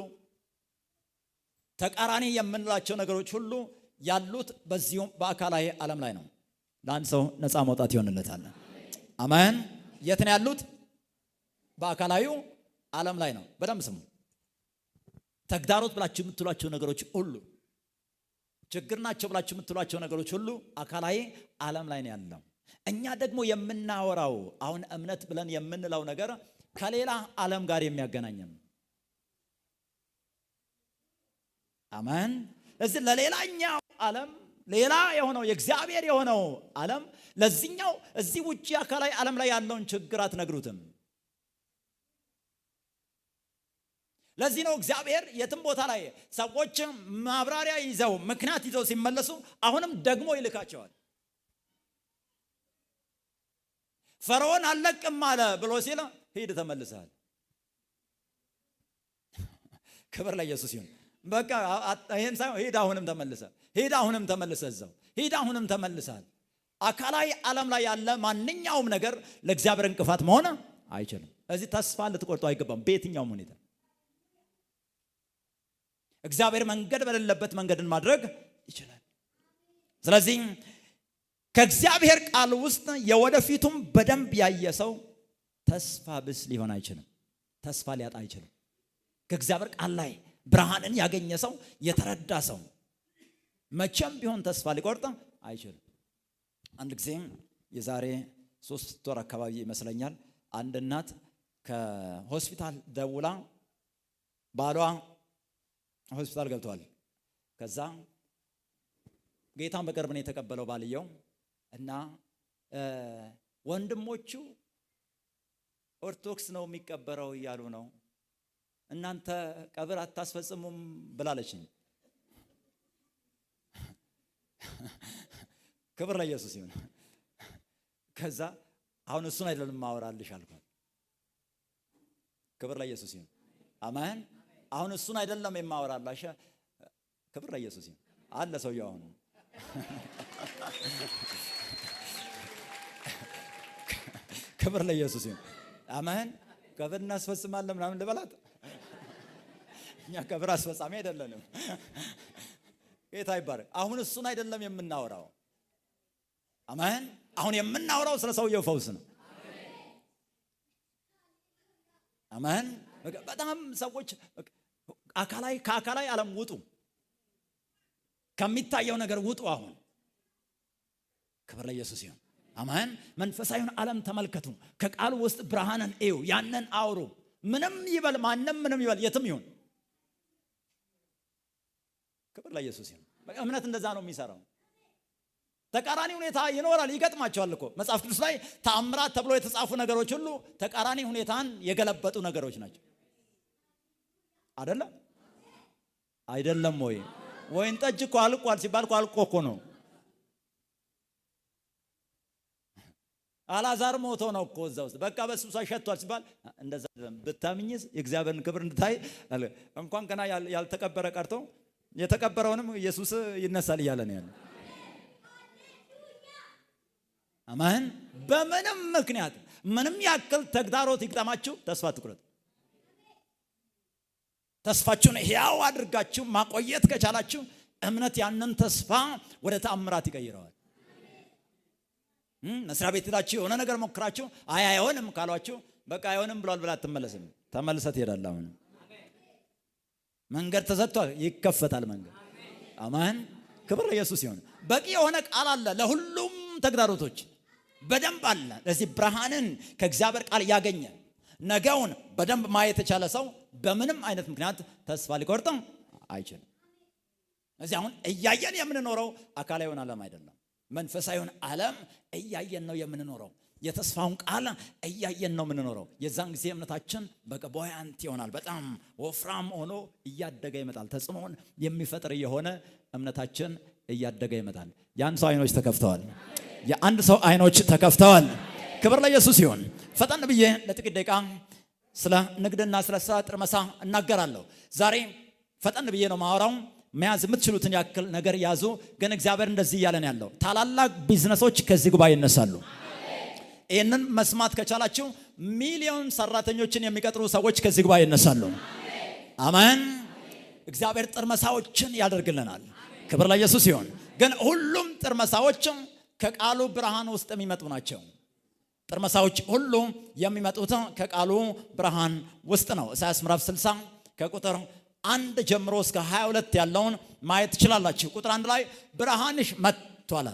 A: ተቃራኒ የምንላቸው ነገሮች ሁሉ ያሉት በዚሁ በአካላዊ ዓለም ላይ ነው። ለአንድ ሰው ነፃ መውጣት ይሆንለታል። አሜን። የት ነው ያሉት? በአካላዊ ዓለም ላይ ነው። በደንብ ስሙ። ተግዳሮት ብላችሁ የምትሏቸው ነገሮች ሁሉ፣ ችግር ናቸው ብላችሁ የምትሏቸው ነገሮች ሁሉ አካላዊ ዓለም ላይ ነው ያለው። እኛ ደግሞ የምናወራው አሁን እምነት ብለን የምንለው ነገር ከሌላ ዓለም ጋር የሚያገናኘን። አሜን። እዚህ ለሌላኛው ዓለም ሌላ የሆነው የእግዚአብሔር የሆነው ዓለም ለዚህኛው እዚህ ውጪ አካላዊ ዓለም ላይ ያለውን ችግር አትነግሩትም። ለዚህ ነው እግዚአብሔር የትም ቦታ ላይ ሰዎች ማብራሪያ ይዘው ምክንያት ይዘው ሲመለሱ አሁንም ደግሞ ይልካቸዋል። ፈርዖን አለቅም አለ ብሎ ሲል ሂድ ተመልሰሃል። ክብር ለኢየሱስ ይሁን። በቃ ይሄን ሳይሆን ሂድ አሁንም ተመልሰ፣ ሂድ አሁንም ተመልሰ፣ እዛው ሂድ አሁንም ተመልሰሃል። አካላዊ ዓለም ላይ ያለ ማንኛውም ነገር ለእግዚአብሔር እንቅፋት መሆን አይችልም። እዚህ ተስፋ ልትቆርጡ አይገባም። በየትኛውም ሁኔታ እግዚአብሔር መንገድ በሌለበት መንገድን ማድረግ ይችላል። ስለዚህ ከእግዚአብሔር ቃል ውስጥ የወደፊቱም በደንብ ያየ ሰው ተስፋ ብስ ሊሆን አይችልም። ተስፋ ሊያጣ አይችልም። ከእግዚአብሔር ቃል ላይ ብርሃንን ያገኘ ሰው፣ የተረዳ ሰው መቼም ቢሆን ተስፋ ሊቆርጥ አይችልም። አንድ ጊዜ የዛሬ 3 ወር አካባቢ ይመስለኛል አንድ እናት ከሆስፒታል ደውላ ባሏ ሆስፒታል ገብቷል። ከዛ ጌታን በቅርብ ነው የተቀበለው ባልየው እና ወንድሞቹ ኦርቶዶክስ ነው የሚቀበረው እያሉ ነው፣ እናንተ ቀብር አታስፈጽሙም ብላለችኝ። ክብር ለኢየሱስ ይሁን። ከዛ አሁን እሱን አይደለም ማወራልሽ አልኳት። ክብር ለኢየሱስ ይሁን። አሜን። አሁን እሱን አይደለም የማወራላሽ። ክብር ለኢየሱስ ይሁን። አለ ሰውየው አሁን ክብር ለኢየሱስ ይሁን። አሜን። ቀብር እናስፈጽማለን ምናምን ልበላት? እኛ ቀብር አስፈጻሚ አይደለንም። ጌታ ይባረክ። አሁን እሱን አይደለም የምናወራው። አሜን። አሁን የምናወራው ስለ ሰውየው ፈውስ ነው። አሜን። በጣም ሰዎች ከአካላዊ ዓለም ውጡ፣ ከሚታየው ነገር ውጡ። አሁን ክብር ለኢየሱስ ይሁን። አሜን። መንፈሳዊውን ዓለም ተመልከቱ። ከቃሉ ውስጥ ብርሃንን እዩ፣ ያንን አውሩ። ምንም ይበል ማንም፣ ምንም ይበል የትም ይሁን። ክብር ለኢየሱስ ይሁን። እምነት እንደዛ ነው የሚሰራው። ተቃራኒ ሁኔታ ይኖራል፣ ይገጥማቸዋል እኮ መጽሐፍ ቅዱስ ላይ ተአምራት ተብሎ የተጻፉ ነገሮች ሁሉ ተቃራኒ ሁኔታን የገለበጡ ነገሮች ናቸው። አይደለም አይደለም ወይ? ወይን ጠጅ እኮ አልቋል ሲባል እኮ አልቆ እኮ ነው። አልዓዛር ሞቶ ነው እኮ እዛ ውስጥ በቃ በሱ ሸቷል ሲባል እንደዛ ብታምኝስ የእግዚአብሔርን ክብር እንድታይ እንኳን ገና ያልተቀበረ ቀርቶ የተቀበረውንም ኢየሱስ ይነሳል እያለ ነው ያለው። አሜን። በምንም ምክንያት ምንም ያክል ተግዳሮት ይግጠማችሁ ተስፋ አትቁረጡ። ተስፋችሁን ሕያው አድርጋችሁ ማቆየት ከቻላችሁ እምነት ያንን ተስፋ ወደ ተአምራት ይቀይረዋል። መስሪያ ቤት ሄዳችሁ የሆነ ነገር ሞክራችሁ አይሆንም ካሏችሁ በቃ አይሆንም ብሏል ብላ አትመለስም። ተመልሰህ ትሄዳለህ። አሁን መንገድ ተዘግቷል፣ ይከፈታል መንገድ። አሜን። ክብር ለኢየሱስ ይሁን። በቂ የሆነ ቃል አለ ለሁሉም ተግዳሮቶች በደንብ አለ። ለዚህ ብርሃንን ከእግዚአብሔር ቃል ያገኘ ነገውን በደንብ ማየት የቻለ ሰው በምንም አይነት ምክንያት ተስፋ ሊቆርጥ አይችልም። እዚህ አሁን እያየን የምንኖረው አካላዊውን ዓለም አይደለም፣ መንፈሳዊውን ዓለም እያየን ነው የምንኖረው። የተስፋውን ቃል እያየን ነው የምንኖረው። የዛን ጊዜ እምነታችን በቀቦያንት ይሆናል። በጣም ወፍራም ሆኖ እያደገ ይመጣል። ተጽዕኖን የሚፈጥር የሆነ እምነታችን እያደገ ይመጣል። ያን ሰው አይኖች ተከፍተዋል። የአንድ ሰው አይኖች ተከፍተዋል። ክብር ለኢየሱስ ይሁን። ፈጠን ብዬ ለጥቂት ደቂቃ ስለ ንግድና ስለ ስራ ጥርመሳ እናገራለሁ። ዛሬ ፈጠን ብዬ ነው ማወራው። መያዝ የምትችሉትን ያክል ነገር ያዙ። ግን እግዚአብሔር እንደዚህ እያለ ነው ያለው፣ ታላላቅ ቢዝነሶች ከዚህ ጉባኤ ይነሳሉ። ይህንን መስማት ከቻላችሁ ሚሊዮን ሰራተኞችን የሚቀጥሩ ሰዎች ከዚህ ጉባኤ ይነሳሉ። አሜን። እግዚአብሔር ጥርመሳዎችን ያደርግልናል። ክብር ለኢየሱስ ይሁን። ግን ሁሉም ጥርመሳዎች ከቃሉ ብርሃን ውስጥ የሚመጡ ናቸው። ጥርመሳዎች ሁሉ የሚመጡት ከቃሉ ብርሃን ውስጥ ነው። ኢሳይያስ ምዕራፍ 60 ከቁጥር 1 ጀምሮ እስከ 22 ያለውን ማየት ትችላላችሁ። ቁጥር 1 ላይ ብርሃንሽ መጥቷል።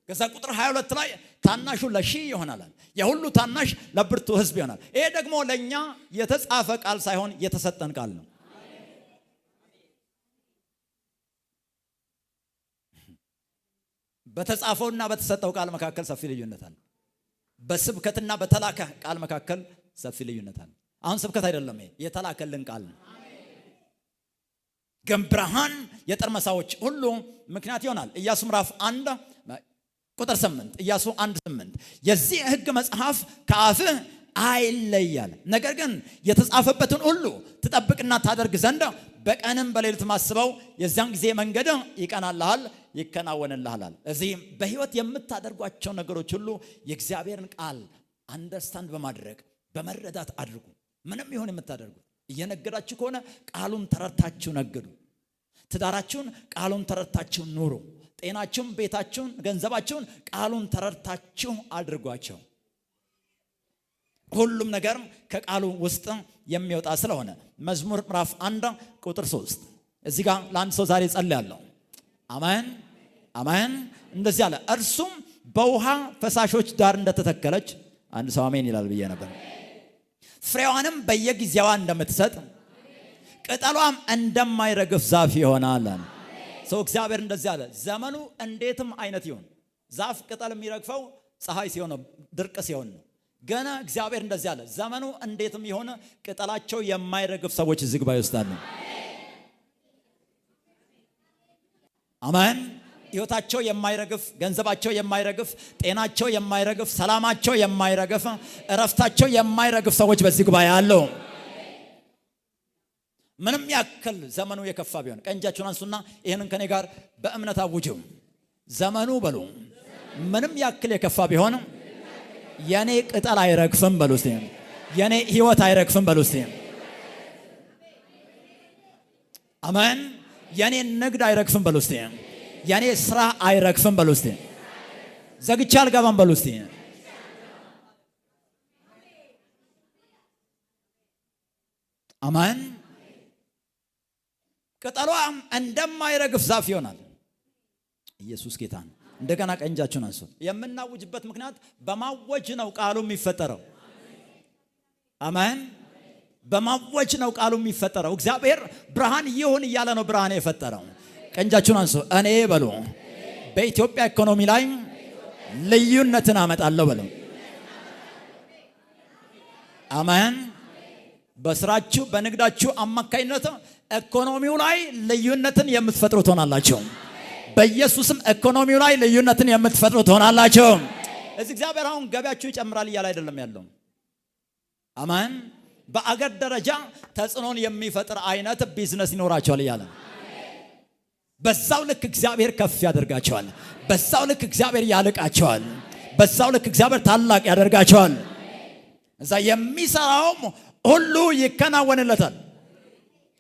A: ከዛ ቁጥር 22 ላይ ታናሹ ለሺህ ይሆናል፣ የሁሉ ታናሽ ለብርቱ ሕዝብ ይሆናል። ይሄ ደግሞ ለኛ የተጻፈ ቃል ሳይሆን የተሰጠን ቃል ነው። በተጻፈውና በተሰጠው ቃል መካከል ሰፊ ልዩነት አለ። በስብከትና በተላከ ቃል መካከል ሰፊ ልዩነት አለ። አሁን ስብከት አይደለም፣ ይሄ የተላከልን ቃል ነው። ግን ብርሃን የጥርመሳዎች ሁሉ ምክንያት ይሆናል። ኢያሱ ምዕራፍ 1 ቁጥር 8 ኢያሱ 1:8 የዚህ ሕግ መጽሐፍ ከአፍህ አይለያል፣ ነገር ግን የተጻፈበትን ሁሉ ትጠብቅና ታደርግ ዘንድ በቀንም በሌሊት ማስበው፣ የዚያን ጊዜ መንገድ ይቀናልሃል ይከናወንልሃል። እዚህም በህይወት የምታደርጓቸው ነገሮች ሁሉ የእግዚአብሔርን ቃል አንደርስታንድ በማድረግ በመረዳት አድርጉ። ምንም ይሁን የምታደርጉት፣ እየነገዳችሁ ከሆነ ቃሉን ተረድታችሁ ነግዱ። ትዳራችሁን ቃሉን ተረድታችሁ ኑሩ። ጤናችሁን፣ ቤታችሁን፣ ገንዘባችሁን ቃሉን ተረድታችሁ አድርጓቸው። ሁሉም ነገር ከቃሉ ውስጥ የሚወጣ ስለሆነ መዝሙር ምዕራፍ 1 ቁጥር 3 እዚህ ጋር ለአንድ ሰው ዛሬ ጸልያለሁ። አሜን አሜን። እንደዚህ አለ፣ እርሱም በውሃ ፈሳሾች ዳር እንደተተከለች፣ አንድ ሰው አሜን ይላል ብዬ ነበር። ፍሬዋንም በየጊዜዋ እንደምትሰጥ ቅጠሏም እንደማይረግፍ ዛፍ ይሆናል። ሰው እግዚአብሔር እንደዚህ አለ፣ ዘመኑ እንዴትም አይነት ይሁን፣ ዛፍ ቅጠል የሚረግፈው ፀሐይ ሲሆን ነው፣ ድርቅ ሲሆን ነው። ገና እግዚአብሔር እንደዚህ አለ፣ ዘመኑ እንዴትም ይሆን ቅጠላቸው የማይረግፍ ሰዎች እዚህ ጉባኤ ውስጥ አሉ። አሜን። ሕይወታቸው የማይረግፍ፣ ገንዘባቸው የማይረግፍ፣ ጤናቸው የማይረግፍ፣ ሰላማቸው የማይረግፍ፣ እረፍታቸው የማይረግፍ ሰዎች በዚህ ጉባኤ አሉ። ምንም ያክል ዘመኑ የከፋ ቢሆን ቀንጃችሁን አንሱና ይህንን ከኔ ጋር በእምነት አውጁ። ዘመኑ በሉ ምንም ያክል የከፋ ቢሆን የኔ ቅጠል አይረግፍም በሉ እስቲ። የኔ ሕይወት አይረግፍም በሉ እስቲ። አሜን። የኔ ንግድ አይረግፍም በሉ እስቲ። የኔ ስራ አይረግፍም በሉ እስቲ። ዘግቼ አልገባም በሉ እስቲ። አሜን። ቅጠሏም እንደማይረግፍ ዛፍ ይሆናል። ኢየሱስ ጌታ ነው። እንደገና ቀንጃችሁን አንሱ። የምናውጅበት ምክንያት በማወጅ ነው ቃሉ የሚፈጠረው። አሜን። በማወጅ ነው ቃሉ የሚፈጠረው። እግዚአብሔር ብርሃን ይሁን እያለ ነው ብርሃን የፈጠረው። ቀንጃችሁን አንሱ። እኔ በሉ በኢትዮጵያ ኢኮኖሚ ላይ ልዩነትን አመጣለሁ በሉ። አሜን። በስራችሁ በንግዳችሁ አማካይነት ኢኮኖሚው ላይ ልዩነትን የምትፈጥሩ ትሆናላችሁ። በኢየሱስም ኢኮኖሚው ላይ ልዩነትን የምትፈጥሩ ትሆናላችሁ። እዚህ እግዚአብሔር አሁን ገበያችሁ ይጨምራል እያለ አይደለም ያለው። አሜን። በአገር ደረጃ ተጽዕኖን የሚፈጥር አይነት ቢዝነስ ይኖራቸዋል እያለ በዛው ልክ እግዚአብሔር ከፍ ያደርጋቸዋል። በዛው ልክ እግዚአብሔር ያልቃቸዋል። በዛው ልክ እግዚአብሔር ታላቅ ያደርጋቸዋል። እዛ የሚሰራውም ሁሉ ይከናወንለታል።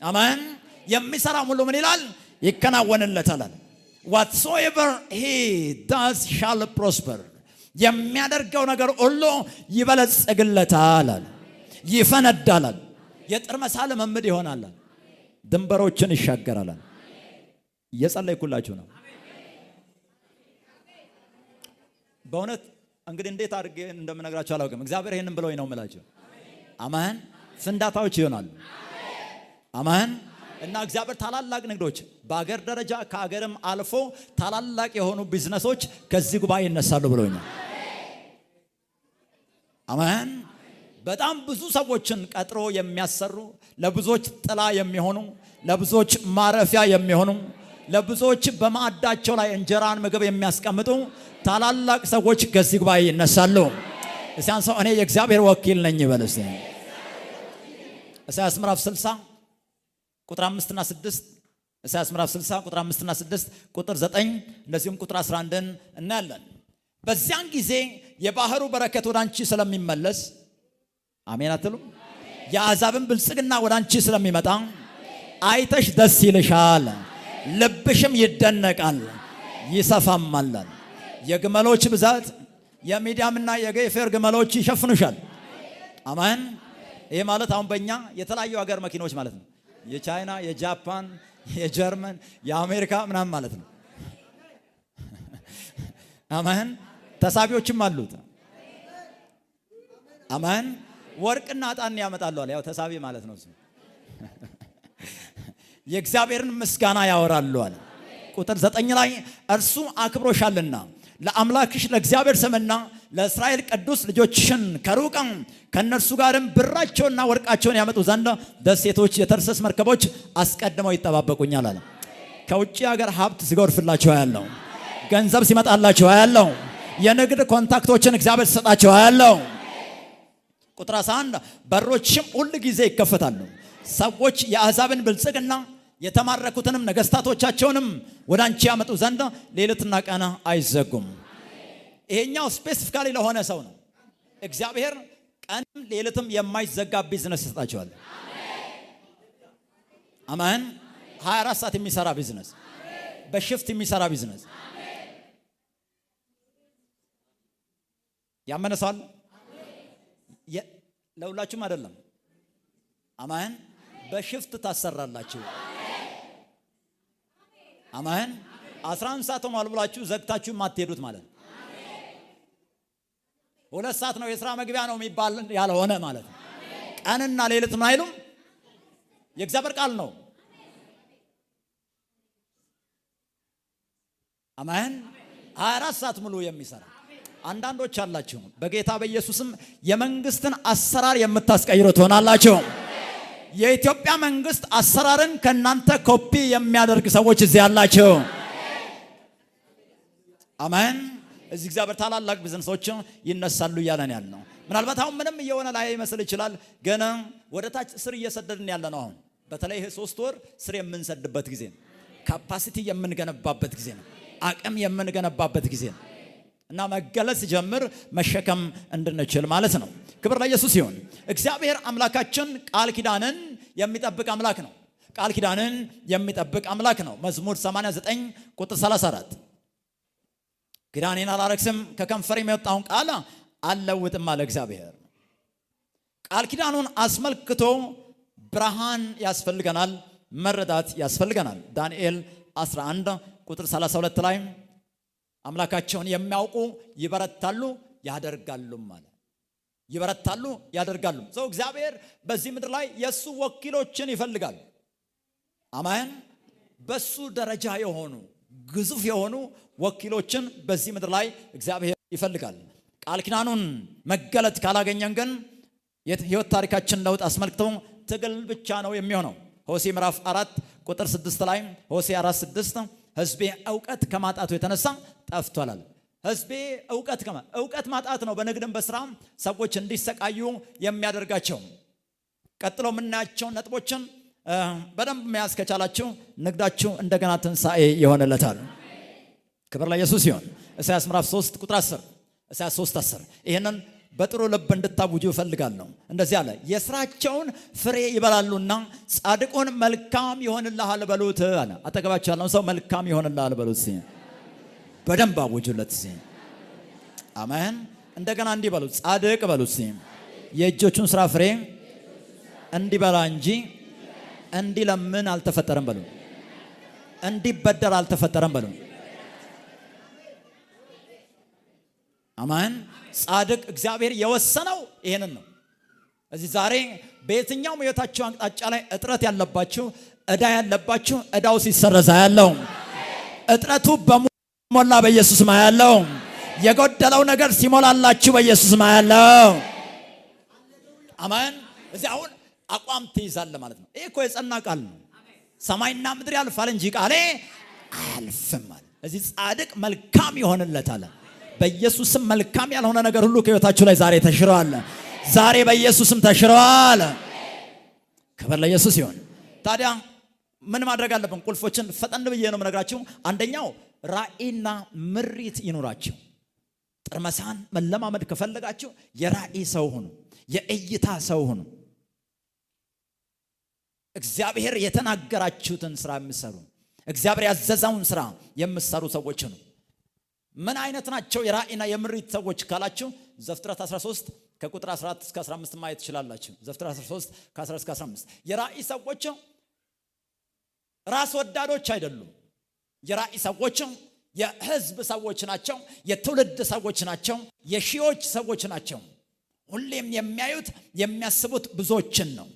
A: አሜን። የሚሰራው ሁሉ ምን ይላል? ይከናወንለታል። whatsoever he does shall prosper። የሚያደርገው ነገር ሁሉ ይበለጽግለታል፣ ይፈነዳል። የጥርመሳ ልምምድ ይሆናል። ድንበሮችን ይሻገራል። እየጸለይኩላችሁ ነው። በእውነት እንግዲህ እንዴት አድርጌ እንደምነግራችሁ አላውቅም። እግዚአብሔር ይሄንን ብሎኝ ነው የምላችሁ። አሜን። ፍንዳታዎች ይሆናሉ። አሜን። እና እግዚአብሔር ታላላቅ ንግዶች በአገር ደረጃ ከአገርም አልፎ ታላላቅ የሆኑ ቢዝነሶች ከዚህ ጉባኤ ይነሳሉ ብሎኛል። አሜን። በጣም ብዙ ሰዎችን ቀጥሮ የሚያሰሩ፣ ለብዙዎች ጥላ የሚሆኑ፣ ለብዙዎች ማረፊያ የሚሆኑ፣ ለብዙዎች በማዕዳቸው ላይ እንጀራን ምግብ የሚያስቀምጡ ታላላቅ ሰዎች ከዚህ ጉባኤ ይነሳሉ። እስያን ሰው እኔ የእግዚአብሔር ወኪል ነኝ ይበል እስቲ። ኢሳይያስ ምዕራፍ 60 ቁጥር 5 እና 6 ኢሳይያስ ምዕራፍ 60 ቁጥር 5 እና 6 ቁጥር 9 እንደዚሁም ቁጥር 11 እናያለን። በዚያን ጊዜ የባህሩ በረከት ወደ አንቺ ስለሚመለስ አሜን አትሉም? የአሕዛብን ብልጽግና ወደ አንቺ ስለሚመጣ አይተሽ ደስ ይልሻል፣ ልብሽም ይደነቃል፣ ይሰፋማል። የግመሎች ብዛት የሚዲያምና የጌፌር ግመሎች ይሸፍኑሻል። አሜን። ይሄ ማለት አሁን በእኛ የተለያዩ ሀገር መኪኖች ማለት ነው። የቻይና፣ የጃፓን፣ የጀርመን፣ የአሜሪካ ምናምን ማለት ነው። አሜን። ተሳቢዎችም አሉት። አሜን። ወርቅና ዕጣን ያመጣሉ አለ። ያው ተሳቢ ማለት ነው። የእግዚአብሔርን ምስጋና ያወራሉ አለ። ቁጥር 9 ላይ እርሱ አክብሮሻልና ለአምላክሽ ለእግዚአብሔር ስምና ለእስራኤል ቅዱስ ልጆችሽን ከሩቅም ከነርሱ ጋርም ብራቸውና ወርቃቸውን ያመጡ ዘንድ ደሴቶች፣ የተርሴስ መርከቦች አስቀድመው ይጠባበቁኛል አለ። ከውጭ ሀገር ሀብት ሲጎርፍላቸው ያለው፣ ገንዘብ ሲመጣላቸው ያለው፣ የንግድ ኮንታክቶችን እግዚአብሔር ሲሰጣቸው ያለው። ቁጥር 11 በሮችም ሁል ጊዜ ይከፈታሉ። ሰዎች የአሕዛብን ብልጽግና የተማረኩትንም ነገስታቶቻቸውንም ወደ አንቺ ያመጡ ዘንድ ሌሊትና ቀን አይዘጉም። ይሄኛው ስፔሲፊካሊ ለሆነ ሰው ነው። እግዚአብሔር ቀንም ሌሊትም የማይዘጋ ቢዝነስ ይሰጣቸዋል። አሜን። 24 ሰዓት የሚሰራ ቢዝነስ፣ በሽፍት የሚሰራ ቢዝነስ ያመነሳል። ለሁላችሁም አይደለም። አሜን። በሽፍት ታሰራላችሁ። አሜን። 11 ሰዓት ሆኗል ብላችሁ ዘግታችሁ ማትሄዱት ማለት ነው። 2 ሰዓት ነው የሥራ መግቢያ ነው የሚባል ያልሆነ ማለት ነው። ቀንና ሌሊት ምን አይሉም? የእግዚአብሔር ቃል ነው። አሜን። 24 ሰዓት ሙሉ የሚሰራ አንዳንዶች አላችሁ። በጌታ በኢየሱስም የመንግስትን አሰራር የምታስቀይሩ ትሆናላችሁ። የኢትዮጵያ መንግስት አሰራርን ከናንተ ኮፒ የሚያደርግ ሰዎች እዚህ ያላችሁ። አሜን። እዚህ እግዚአብሔር ታላላቅ ቢዝነሶች ይነሳሉ እያለን ያለው። ምናልባት አሁን ምንም እየሆነ ላይ ይመስል ይችላል፣ ግን ወደ ታች ስር እየሰደድን ያለ ነው። አሁን በተለይ 3 ወር ስር የምንሰድበት ጊዜ ነው። ካፓሲቲ የምንገነባበት ጊዜ ነው። አቅም የምንገነባበት ጊዜ ነው። እና መገለጽ ጀምር መሸከም እንድንችል ማለት ነው። ክብር ለኢየሱስ ይሁን። እግዚአብሔር አምላካችን ቃል ኪዳንን የሚጠብቅ አምላክ ነው። ቃል ኪዳንን የሚጠብቅ አምላክ ነው። መዝሙር 89 ቁጥር 34 ኪዳኔን አላረክስም ከከንፈር የሚወጣውን ቃል አልለውጥም አለ እግዚአብሔር። ቃል ኪዳኑን አስመልክቶ ብርሃን ያስፈልገናል፣ መረዳት ያስፈልገናል። ዳንኤል 11 ቁጥር 32 ላይ አምላካቸውን የሚያውቁ ይበረታሉ ያደርጋሉም አለ። ይበረታሉ ያደርጋሉ። ሰው እግዚአብሔር በዚህ ምድር ላይ የሱ ወኪሎችን ይፈልጋል። አሜን። በሱ ደረጃ የሆኑ ግዙፍ የሆኑ ወኪሎችን በዚህ ምድር ላይ እግዚአብሔር ይፈልጋል። ቃል ኪዳኑን መገለጥ ካላገኘን ግን የህይወት ታሪካችን ለውጥ አስመልክቶ ትግል ብቻ ነው የሚሆነው። ሆሴዕ ምዕራፍ 4 ቁጥር 6 ላይ ሆሴዕ 4:6 ህዝቤ ዕውቀት ከማጣቱ የተነሳ ጠፍቷል። ህዝቤ ዕውቀት ማጣት ነው በንግድም በስራም ሰዎች እንዲሰቃዩ የሚያደርጋቸው። ቀጥሎ የምናያቸው ነጥቦችን በደንብ መያዝ ከቻላችሁ ንግዳችሁ እንደገና ትንሣኤ ይሆንለታል። ክብር ለኢየሱስ ይሁን። ኢሳይያስ ምዕራፍ 3 ቁጥር 10 ኢሳይያስ 3:10 ይሄንን በጥሩ ልብ እንድታውጁ እፈልጋለሁ። እንደዚህ አለ፣ የሥራቸውን ፍሬ ይበላሉና ጻድቁን መልካም ይሆንልሃል በሉት አለ። አጠገባችሁ ያለውን ሰው መልካም ይሆንልሃል በሉት። በደንብ አውጁለት። አሜን። እንደገና እንዲህ በሉት፣ ጻድቅ በሉት። የእጆቹን ሥራ ፍሬ እንዲበላ እንጂ እንዲለምን አልተፈጠረም በሉ። እንዲበደር አልተፈጠረም በሉ። አሜን። ጻድቅ እግዚአብሔር የወሰነው ይሄንን ነው። እዚህ ዛሬ በየትኛውም ሕይወታችሁ አቅጣጫ ላይ እጥረት ያለባችሁ፣ ዕዳ ያለባችሁ ዕዳው ሲሰረዝ ያለው እጥረቱ በሞላ በኢየሱስ ማ ያለው የጎደለው ነገር ሲሞላላችሁ በኢየሱስ ማ ያለው። አሜን። እዚህ አሁን አቋም ትይዛለህ ማለት ነው። ይሄ እኮ የጸና ቃል ነው። ሰማይና ምድር ያልፋል እንጂ ቃሌ አያልፍም ማለት። እዚህ ጻድቅ መልካም ይሆንለታል። በኢየሱስም መልካም ያልሆነ ነገር ሁሉ ከሕይወታችሁ ላይ ዛሬ ተሽሯል። ዛሬ በኢየሱስም ተሽሯል። ክብር ለኢየሱስ ይሁን። ታዲያ ምን ማድረግ አለብን? ቁልፎችን ፈጠን ብዬ ነው የምነግራችሁ። አንደኛው ራእይና ምሪት ይኑራችሁ። ጥርመሳን መለማመድ ከፈለጋችሁ የራእይ ሰው ሁኑ፣ የእይታ ሰው ሁኑ። እግዚአብሔር የተናገራችሁትን ስራ የምትሰሩ፣ እግዚአብሔር ያዘዛውን ስራ የምትሰሩ ሰዎች ነው። ምን አይነት ናቸው የራእይና የምሪት ሰዎች ካላችሁ ዘፍጥረት 13 ከቁጥር 14 እስከ 15 ማየት ትችላላችሁ። ዘፍጥረት 13 ከ14 እስከ 15 የራእይ ሰዎች ራስ ወዳዶች አይደሉም። የራእይ ሰዎች የህዝብ ሰዎች ናቸው። የትውልድ ሰዎች ናቸው። የሺዎች ሰዎች ናቸው። ሁሌም የሚያዩት የሚያስቡት ብዙዎችን ነው።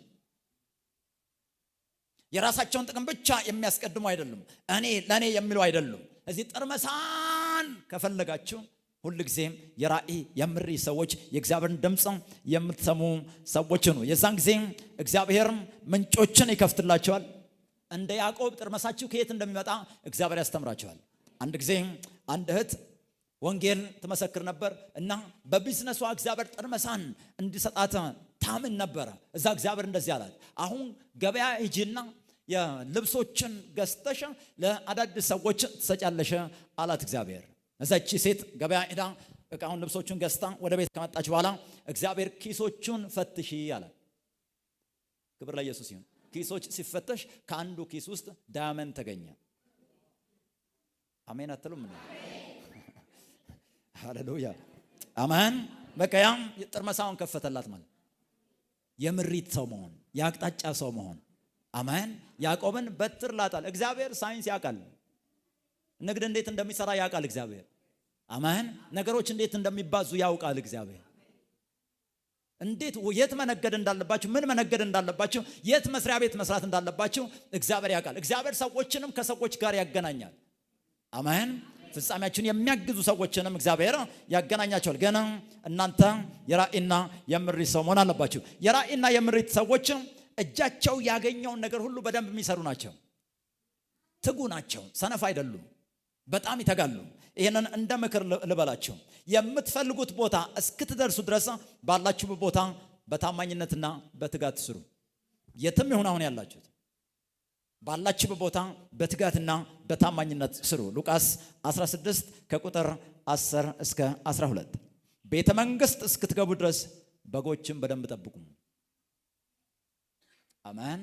A: የራሳቸውን ጥቅም ብቻ የሚያስቀድሙ አይደሉም። እኔ ለኔ የሚሉ አይደሉም። እዚህ ጥርመሳን ከፈለጋችሁ ሁልጊዜም የራእይ የምሪ ሰዎች፣ የእግዚአብሔርን ድምጽ የምትሰሙ ሰዎች ነው። የዛን ጊዜ እግዚአብሔር ምንጮችን ይከፍትላቸዋል። እንደ ያዕቆብ ጥርመሳችሁ ከየት እንደሚመጣ እግዚአብሔር ያስተምራቸዋል። አንድ ጊዜ አንድ እህት ወንጌል ትመሰክር ነበር እና በቢዝነሷ እግዚአብሔር ጥርመሳን እንዲሰጣት ታምን ነበረ። እዛ እግዚአብሔር እንደዚህ አላት፣ አሁን ገበያ ሂጂና የልብሶችን ገዝተሽ ለአዳዲስ ሰዎች ትሰጫለሽ አላት እግዚአብሔር። እዛች ሴት ገበያ ሄዳ እቃውን ልብሶቹን ገዝታ ወደ ቤት ከመጣች በኋላ እግዚአብሔር ኪሶቹን ፈትሺ አላት። ክብር ለኢየሱስ ይሁን። ኪሶች ሲፈተሽ ከአንዱ ኪስ ውስጥ ዳያመንድ ተገኘ። አሜን አትሉም? ሃሌሉያ አሜን። በቃ ያም ጥርመሳውን ከፈተላት ማለት የምሪት ሰው መሆን፣ የአቅጣጫ ሰው መሆን። አሜን። ያዕቆብን በትር ላጣል። እግዚአብሔር ሳይንስ ያውቃል። ንግድ እንዴት እንደሚሰራ ያውቃል እግዚአብሔር። አሜን። ነገሮች እንዴት እንደሚባዙ ያውቃል እግዚአብሔር። እንዴት የት መነገድ እንዳለባችሁ፣ ምን መነገድ እንዳለባችሁ፣ የት መስሪያ ቤት መስራት እንዳለባችሁ እግዚአብሔር ያውቃል። እግዚአብሔር ሰዎችንም ከሰዎች ጋር ያገናኛል። አሜን። ፍጻሜያችሁን የሚያግዙ ሰዎችንም እግዚአብሔር ያገናኛቸዋል። ገና እናንተ የራእይና የምሪት ሰው መሆን አለባችሁ። የራእይና የምሪት ሰዎች እጃቸው ያገኘውን ነገር ሁሉ በደንብ የሚሰሩ ናቸው። ትጉ ናቸው። ሰነፍ አይደሉም። በጣም ይተጋሉ። ይሄንን እንደ ምክር ልበላችሁ። የምትፈልጉት ቦታ እስክትደርሱ ድረስ ባላችሁበት ቦታ በታማኝነትና በትጋት ስሩ። የትም ይሁን አሁን ያላችሁት ባላችሁበት ቦታ በትጋትና በታማኝነት ስሩ። ሉቃስ 16 ከቁጥር 10 እስከ 12 ቤተ መንግስት እስክትገቡ ድረስ በጎችን በደንብ ጠብቁ። አሜን።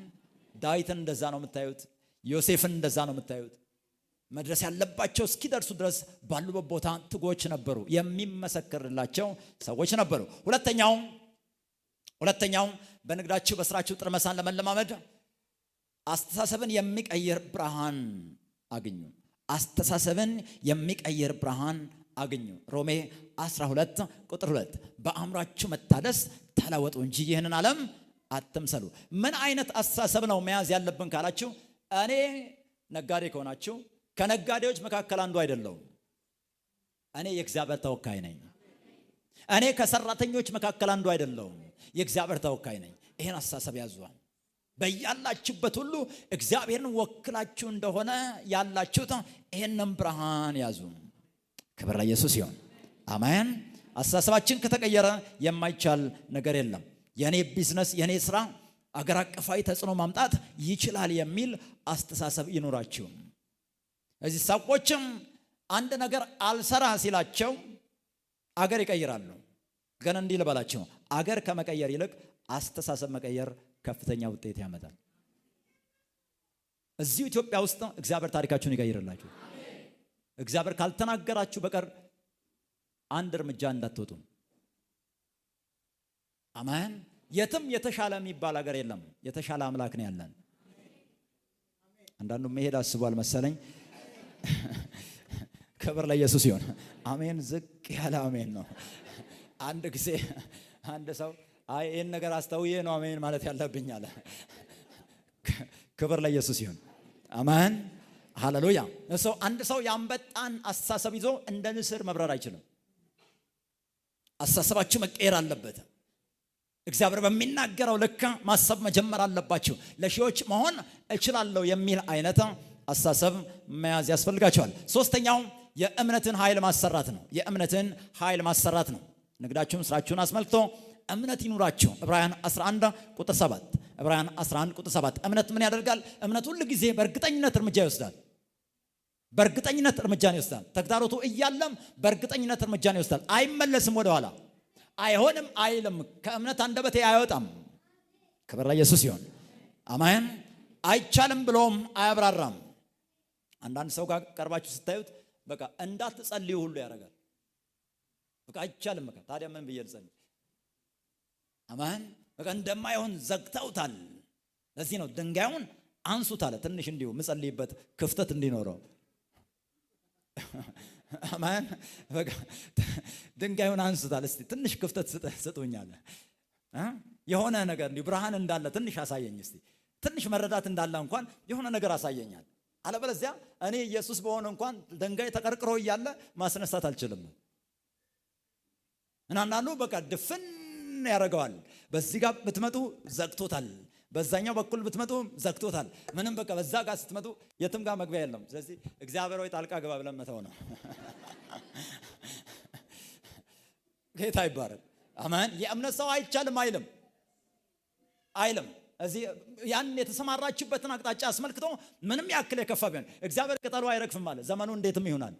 A: ዳዊትን እንደዛ ነው የምታዩት። ዮሴፍን እንደዛ ነው የምታዩት። መድረስ ያለባቸው እስኪደርሱ ድረስ ባሉበት ቦታ ትጎች ነበሩ። የሚመሰክርላቸው ሰዎች ነበሩ። ሁለተኛው በንግዳችሁ በስራችሁ ጥርመሳን ለመለማመድ አስተሳሰብን የሚቀይር ብርሃን አግኙ። አስተሳሰብን የሚቀይር ብርሃን አግኙ። ሮሜ 12 ቁጥር 2 በአእምሯችሁ መታደስ ተለወጡ እንጂ ይህንን ዓለም አትምሰሉ። ምን አይነት አስተሳሰብ ነው መያዝ ያለብን ካላችሁ፣ እኔ ነጋዴ ከሆናችሁ ከነጋዴዎች መካከል አንዱ አይደለሁም። እኔ የእግዚአብሔር ተወካይ ነኝ። እኔ ከሰራተኞች መካከል አንዱ አይደለሁም። የእግዚአብሔር ተወካይ ነኝ። ይሄን አስተሳሰብ ያዙዋል። በያላችሁበት ሁሉ እግዚአብሔርን ወክላችሁ እንደሆነ ያላችሁት ይሄንን ብርሃን ያዙ። ክብር ለኢየሱስ ይሁን። አሜን። አስተሳሰባችን ከተቀየረ የማይቻል ነገር የለም። የኔ ቢዝነስ፣ የኔ ስራ አገር አቀፋዊ ተጽዕኖ ማምጣት ይችላል የሚል አስተሳሰብ ይኖራችሁ። እዚህ ሰዎችም አንድ ነገር አልሰራ ሲላቸው አገር ይቀይራሉ። ግን እንዲህ ልበላችሁ፣ አገር ከመቀየር ይልቅ አስተሳሰብ መቀየር ከፍተኛ ውጤት ያመጣል። እዚሁ ኢትዮጵያ ውስጥ እግዚአብሔር ታሪካችሁን ይቀይርላችሁ። እግዚአብሔር ካልተናገራችሁ በቀር አንድ እርምጃ እንዳትወጡ። አሜን። የትም የተሻለ የሚባል ሀገር የለም። የተሻለ አምላክ ነው ያለን። አንዳንዱ መሄድ አስቧል መሰለኝ። ክብር ለኢየሱስ ይሁን። አሜን። ዝቅ ያለ አሜን ነው። አንድ ጊዜ አንድ ሰው አይ ይሄን ነገር አስተውዬ ነው አሜን ማለት ያለብኝ አለ። ክብር ለኢየሱስ ይሁን። አሜን። ሃሌሉያ። አንድ ሰው የአንበጣን አስተሳሰብ ይዞ እንደ ንስር መብረር አይችልም። አስተሳሰባችሁ መቀየር አለበት። እግዚአብሔር በሚናገረው ልክ ማሰብ መጀመር አለባችሁ። ለሺዎች መሆን እችላለሁ የሚል አይነት አስተሳሰብ መያዝ ያስፈልጋቸዋል። ሶስተኛው የእምነትን ኃይል ማሰራት ነው። የእምነትን ኃይል ማሰራት ነው። ንግዳችሁን፣ ስራችሁን አስመልክቶ እምነት ይኑራችሁ። ዕብራውያን 11 ቁጥር 7 ዕብራውያን 11 ቁጥር 7 እምነት ምን ያደርጋል? እምነት ሁሉ ጊዜ በእርግጠኝነት እርምጃ ይወስዳል። በእርግጠኝነት እርምጃን ይወስዳል። ተግዳሮቱ እያለም በእርግጠኝነት እርምጃን ይወስዳል። አይመለስም ወደኋላ። አይሆንም አይልም። ከእምነት አንደበቴ አይወጣም። ክብር ለኢየሱስ ይሁን። አሜን። አይቻልም ብሎም አያብራራም። አንዳንድ ሰው ጋር ቀርባችሁ ስታዩት በቃ እንዳትጸልዩ ሁሉ ያደርጋል። በቃ አይቻልም። በቃ ታዲያ ምን ብዬ ልጸልይ? አሜን። በቃ እንደማይሆን ዘግተውታል። ለዚህ ነው ድንጋዩን አንሱት አለ። ትንሽ እንዲሁ ምጸልይበት ክፍተት እንዲኖረው። አሜን። በቃ ድንጋዩን አንሱታል። እስቲ ትንሽ ክፍተት ስጡኛል። የሆነ ነገር እንዲሁ ብርሃን እንዳለ ትንሽ አሳየኝ። እስቲ ትንሽ መረዳት እንዳለ እንኳን የሆነ ነገር አሳየኛል። አለበለዚያ እኔ ኢየሱስ በሆነ እንኳን ድንጋይ ተቀርቅሮ እያለ ማስነሳት አልችልም። እናንዳንዱ በቃ ድፍን ያደርገዋል። በዚህ ጋር ብትመጡ ዘግቶታል፣ በዛኛው በኩል ብትመጡ ዘግቶታል። ምንም በቃ በዛ ጋር ስትመጡ የትም ጋር መግቢያ የለም። ስለዚህ እግዚአብሔር ወይ ጣልቃ ግባ ብለን መተው ነው። ጌታ ይባረክ። አሜን። የእምነት ሰው አይቻልም አይልም። እዚህ ያን የተሰማራችበትን አቅጣጫ አስመልክቶ ምንም ያክል የከፋ ቢሆን እግዚአብሔር ቅጠሉ አይረግፍም ማለት ዘመኑ እንዴትም ይሆናል።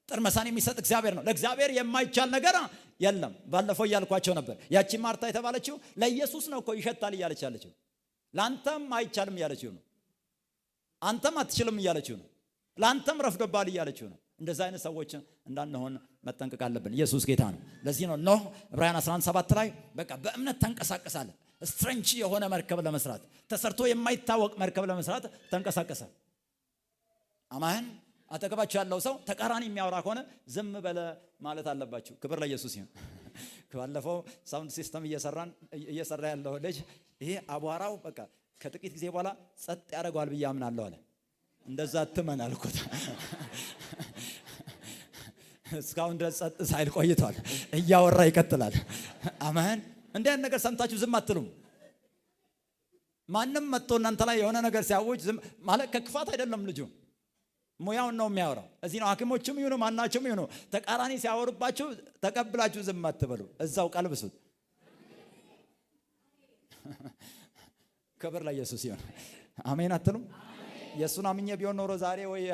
A: ጥርመሳን የሚሰጥ እግዚአብሔር ነው። ለእግዚአብሔር የማይቻል ነገር የለም። ባለፈው እያልኳቸው ነበር። ያቺ ማርታ የተባለችው ለኢየሱስ ነው እኮ ይሸታል እያለች ያለችው። ለአንተም አይቻልም እያለችው ነው። አንተም አትችልም እያለችው ነው። ለአንተም ረፍዶባል እያለችው ነው። እንደዛ አይነት ሰዎች እንዳንሆን መጠንቀቅ አለብን። ኢየሱስ ጌታ ነው። ለዚህ ነው ኖህ ዕብራውያን 11:7 ላይ በቃ በእምነት ተንቀሳቀሳለ። ስትሬንች የሆነ መርከብ ለመስራት ተሰርቶ የማይታወቅ መርከብ ለመስራት ተንቀሳቀሰ። አሜን። አጠገባችሁ ያለው ሰው ተቃራኒ የሚያወራ ከሆነ ዝም በለ ማለት አለባችሁ። ክብር ለኢየሱስ ይሁን። ባለፈው ሳውንድ ሲስተም እየሰራ ያለው ልጅ ይሄ አቧራው በቃ ከጥቂት ጊዜ በኋላ ጸጥ ያደርገዋል ብዬ አምናለሁ አለ። እንደዛ አትመን አልኩት። እስካሁን ድረስ ጸጥ ሳይል ቆይቷል። እያወራ ይቀጥላል። አሜን። እንዲህ አይነት ነገር ሰምታችሁ ዝም አትሉም። ማንም መጥቶ እናንተ ላይ የሆነ ነገር ሲያውጅ ዝም ማለት ከክፋት አይደለም። ልጁ ሙያውን ነው የሚያወራው። እዚህ ነው ሐኪሞችም ይሁኑ ማናቸውም ይሁኑ ተቃራኒ ሲያወሩባችሁ ተቀብላችሁ ዝም አትበሉ። እዛው ቀልብሱት። ክብር ለኢየሱስ ይሁን። አሜን አትሉም? ኢየሱስን አምኜ ቢሆን ኖሮ ዛሬ ወይ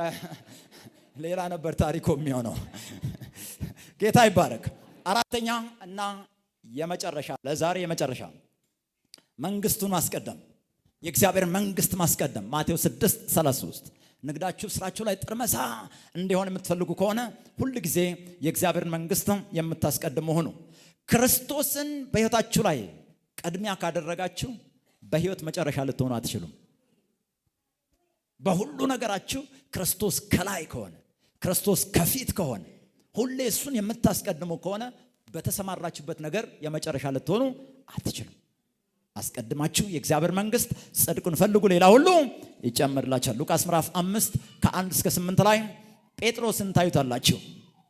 A: ሌላ ነበር ታሪኮ የሚሆነው። ጌታ ይባረክ። አራተኛ እና የመጨረሻ ለዛሬ የመጨረሻ መንግስቱን ማስቀደም፣ የእግዚአብሔር መንግስት ማስቀደም። ማቴዎስ 6:33 ንግዳችሁ ስራችሁ ላይ ጥርመሳ እንዲሆን የምትፈልጉ ከሆነ ሁል ጊዜ የእግዚአብሔርን መንግስት የምታስቀድሙ ሁኑ። ክርስቶስን በህይወታችሁ ላይ ቅድሚያ ካደረጋችሁ በህይወት መጨረሻ ልትሆኑ አትችሉም። በሁሉ ነገራችሁ ክርስቶስ ከላይ ከሆነ ክርስቶስ ከፊት ከሆነ ሁሌ እሱን የምታስቀድሙ ከሆነ በተሰማራችሁበት ነገር የመጨረሻ ልትሆኑ አትችሉም። አስቀድማችሁ የእግዚአብሔር መንግስት ጽድቁን ፈልጉ፣ ሌላ ሁሉ ይጨመርላችኋል። ሉቃስ ምዕራፍ 5 ከ1 እስከ 8 ላይ ጴጥሮስን ታዩታላችሁ።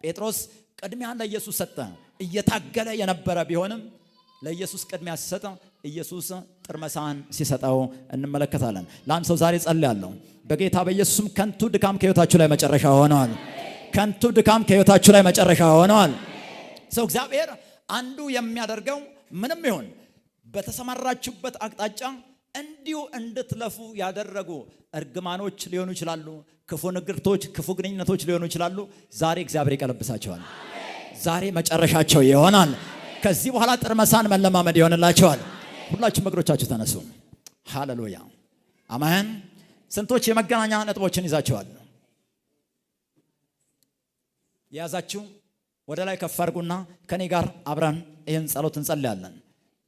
A: ጴጥሮስ ቅድሚያ ለኢየሱስ ሰጠ። እየታገለ የነበረ ቢሆንም ለኢየሱስ ቅድሚያ ሲሰጥ ኢየሱስ ጥርመሳን ሲሰጠው እንመለከታለን። ለአንድ ሰው ዛሬ ጸልያለሁ። በጌታ በኢየሱስም ከንቱ ድካም ከሕይወታችሁ ላይ መጨረሻ ሆነዋል። ከንቱ ድካም ከሕይወታችሁ ላይ መጨረሻ ሆነዋል። ሰው እግዚአብሔር አንዱ የሚያደርገው ምንም ይሁን በተሰማራችሁበት አቅጣጫ እንዲሁ እንድትለፉ ያደረጉ እርግማኖች ሊሆኑ ይችላሉ፣ ክፉ ንግርቶች፣ ክፉ ግንኙነቶች ሊሆኑ ይችላሉ። ዛሬ እግዚአብሔር ይቀለብሳቸዋል። ዛሬ መጨረሻቸው ይሆናል። ከዚህ በኋላ ጥርመሳን መለማመድ ይሆንላቸዋል። ሁላችሁም እግሮቻችሁ ተነሱ። ሃሌሉያ አሜን። ስንቶች የመገናኛ ነጥቦችን ይዛቸዋል? የያዛችሁ ወደ ላይ ከፍ አድርጉና ከኔ ጋር አብረን ይህን ጸሎት እንጸልያለን።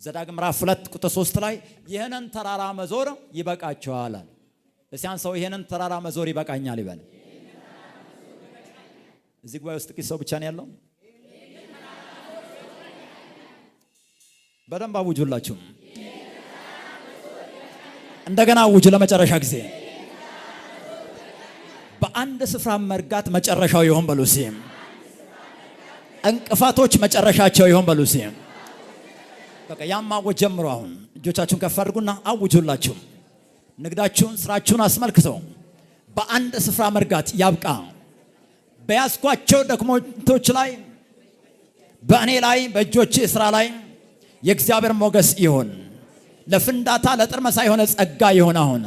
A: ዘዳግም ምዕራፍ 2 ቁጥር 3 ላይ ይህንን ተራራ መዞር ይበቃቸዋል። ለሲያን ሰው ይህንን ተራራ መዞር ይበቃኛል ይበል። እዚህ ጉባኤ ውስጥ ጥቂት ሰው ብቻ ነው ያለው። በደንብ አውጁላችሁ። እንደገና አውጁ ለመጨረሻ ጊዜ። በአንድ ስፍራ መርጋት መጨረሻው ይሆን በሉ እስኪ። እንቅፋቶች መጨረሻቸው ይሆን በሉ እስኪ። በቃ ያም ማወጅ ጀምሩ። አሁን እጆቻችሁን ከፍ አድርጉና አውጁላችሁ። ንግዳችሁን፣ ስራችሁን አስመልክተው በአንድ ስፍራ መርጋት ያብቃ። በያዝኳቸው ዶክመንቶች ላይ በእኔ ላይ በእጆቼ ስራ ላይ የእግዚአብሔር ሞገስ ይሆን። ለፍንዳታ ለጥርመሳ የሆነ ጸጋ ይሆን። አሁን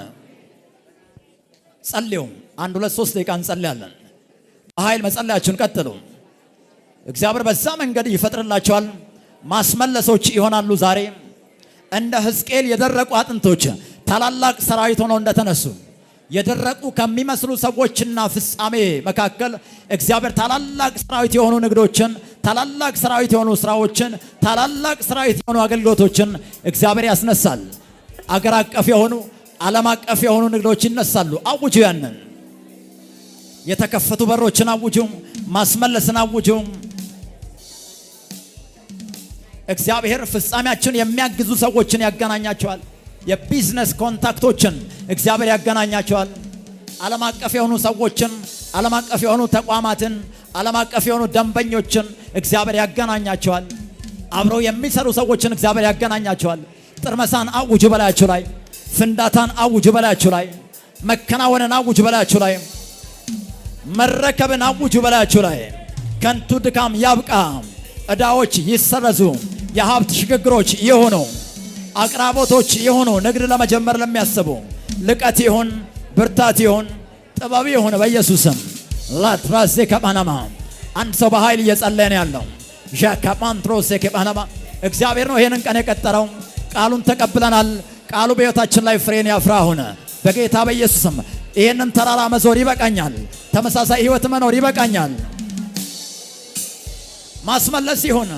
A: ጸልዩ። 1 2 3 ደቂቃ እንጸልያለን። በኃይል መጸለያችሁን ቀጥሉ። እግዚአብሔር በዛ መንገድ ይፈጥርላችኋል። ማስመለሶች ይሆናሉ። ዛሬ እንደ ሕዝቅኤል የደረቁ አጥንቶች ታላላቅ ሰራዊት ሆነው እንደተነሱ የደረቁ ከሚመስሉ ሰዎችና ፍጻሜ መካከል እግዚአብሔር ታላላቅ ሰራዊት የሆኑ ንግዶችን፣ ታላላቅ ሰራዊት የሆኑ ስራዎችን፣ ታላላቅ ሰራዊት የሆኑ አገልግሎቶችን እግዚአብሔር ያስነሳል። አገር አቀፍ የሆኑ ዓለም አቀፍ የሆኑ ንግዶች ይነሳሉ። አውጁ። ያንን የተከፈቱ በሮችን አውጁ። ማስመለስን አውጁ። እግዚአብሔር ፍጻሜያችን የሚያግዙ ሰዎችን ያገናኛቸዋል። የቢዝነስ ኮንታክቶችን እግዚአብሔር ያገናኛቸዋል። ዓለም አቀፍ የሆኑ ሰዎችን፣ ዓለም አቀፍ የሆኑ ተቋማትን፣ ዓለም አቀፍ የሆኑ ደንበኞችን እግዚአብሔር ያገናኛቸዋል። አብረው የሚሰሩ ሰዎችን እግዚአብሔር ያገናኛቸዋል። ጥርመሳን አውጁ በላያችሁ ላይ። ፍንዳታን አውጁ በላያችሁ ላይ። መከናወንን አውጁ በላያችሁ ላይ። መረከብን አውጁ በላያችሁ ላይ። ከንቱ ድካም ያብቃ። ዕዳዎች ይሰረዙ። የሀብት ሽግግሮች ይሆኑ። አቅራቦቶች ይሆኑ። ንግድ ለመጀመር ለሚያስቡ ልቀት ይሁን፣ ብርታት ይሁን፣ ጥበብ ይሁን በኢየሱስም። ላትራሴ ከጳናማ አንድ ሰው በኃይል እየጸለየ ነው ያለው። ዣካፓንትሮሴ ከጳናማ እግዚአብሔር ነው ይሄንን ቀን የቀጠረው። ቃሉን ተቀብለናል። ቃሉ በሕይወታችን ላይ ፍሬን ያፍራ ሆነ በጌታ በኢየሱስም። ይሄንን ተራራ መዞር ይበቃኛል። ተመሳሳይ ሕይወት መኖር ይበቃኛል። ማስመለስ ይሁን።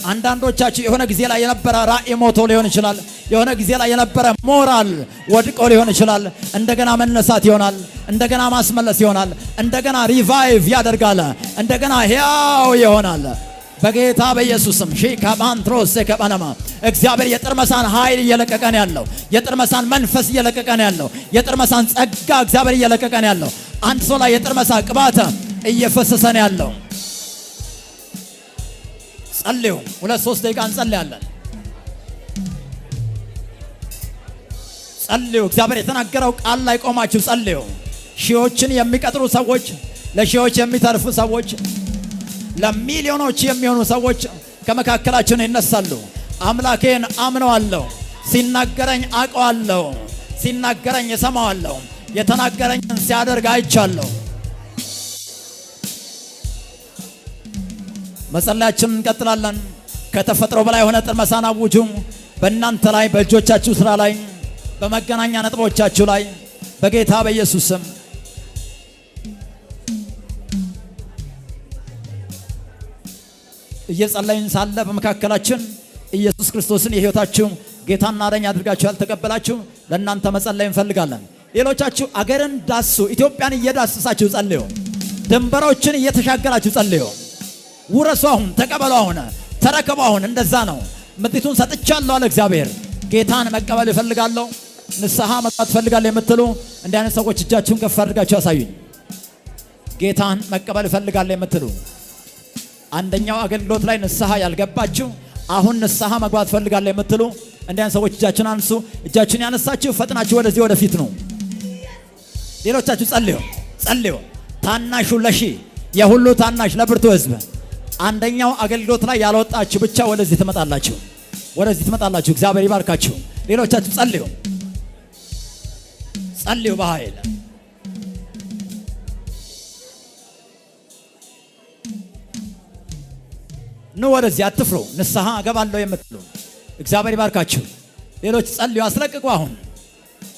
A: አንዳንዶቻችሁ የሆነ ጊዜ ላይ የነበረ ራእይ ሞቶ ሊሆን ይችላል። የሆነ ጊዜ ላይ የነበረ ሞራል ወድቆ ሊሆን ይችላል። እንደገና መነሳት ይሆናል። እንደገና ማስመለስ ይሆናል። እንደገና ሪቫይቭ ያደርጋል። እንደገና ሕያው ይሆናል በጌታ በኢየሱስም። ሺካባንትሮስ ከጳናማ እግዚአብሔር የጥርመሳን ኃይል እየለቀቀን ያለው፣ የጥርመሳን መንፈስ እየለቀቀን ያለው፣ የጥርመሳን ጸጋ እግዚአብሔር እየለቀቀን ያለው። አንድ ሰው ላይ የጥርመሳ ቅባት እየፈሰሰን ያለው። ጸልዩ። 2 3 ደቂቃ እንጸልያለን። ጸልዩ። እግዚአብሔር የተናገረው ቃል ላይ ቆማችሁ ጸልዩ። ሺዎችን የሚቀጥሩ ሰዎች፣ ለሺዎች የሚተርፉ ሰዎች፣ ለሚሊዮኖች የሚሆኑ ሰዎች ከመካከላችን ይነሳሉ። አምላኬን አምነዋለሁ፣ ሲናገረኝ አውቀዋለሁ፣ ሲናገረኝ እሰማዋለሁ፣ የተናገረኝን ሲያደርግ አይቻለሁ። መጸለያችንን እንቀጥላለን። ከተፈጥሮ በላይ የሆነ ጥርመሳን አውጁ። በእናንተ ላይ፣ በእጆቻችሁ ስራ ላይ፣ በመገናኛ ነጥቦቻችሁ ላይ በጌታ በኢየሱስ ስም። እየጸለይን ሳለ በመካከላችን ኢየሱስ ክርስቶስን የሕይወታችሁ ጌታና አዳኝ አድርጋችሁ ያልተቀበላችሁ ለእናንተ መጸለይ እንፈልጋለን። ሌሎቻችሁ አገርን ዳሱ። ኢትዮጵያን እየዳሰሳችሁ ጸልዩ። ድንበሮችን እየተሻገራችሁ ጸልዩ። ውረሱ። አሁን ተቀበሉ። አሁን ተረከቡ። አሁን እንደዛ ነው። ምድሪቱን ሰጥቻለሁ አለ እግዚአብሔር። ጌታን መቀበል እፈልጋለሁ፣ ንስሐ መግባት እፈልጋለሁ የምትሉ እንዲህ አይነት ሰዎች እጃችሁን ከፍ አድርጋችሁ ያሳዩኝ። ጌታን መቀበል እፈልጋለሁ የምትሉ አንደኛው አገልግሎት ላይ ንስሐ ያልገባችሁ አሁን ንስሐ መግባት እፈልጋለሁ የምትሉ እንዲህ አይነት ሰዎች እጃችሁን አንሱ። እጃችሁን ያነሳችሁ ፈጥናችሁ ወደዚህ ወደፊት ነው። ሌሎቻችሁ ጸልዩ፣ ጸልዩ። ታናሹ ለሺ የሁሉ ታናሽ ለብርቱ ሕዝብ አንደኛው አገልግሎት ላይ ያልወጣችሁ ብቻ ወደዚህ ትመጣላችሁ፣ ወደዚህ ትመጣላችሁ። እግዚአብሔር ይባርካችሁ። ሌሎቻችሁ ጸልዩ፣ ጸልዩ በኃይል ኑ። ወደዚህ አትፍሩ። ንስሐ እገባለሁ የምትሉ እግዚአብሔር ይባርካችሁ። ሌሎች ጸልዩ፣ አስለቅቁ። አሁን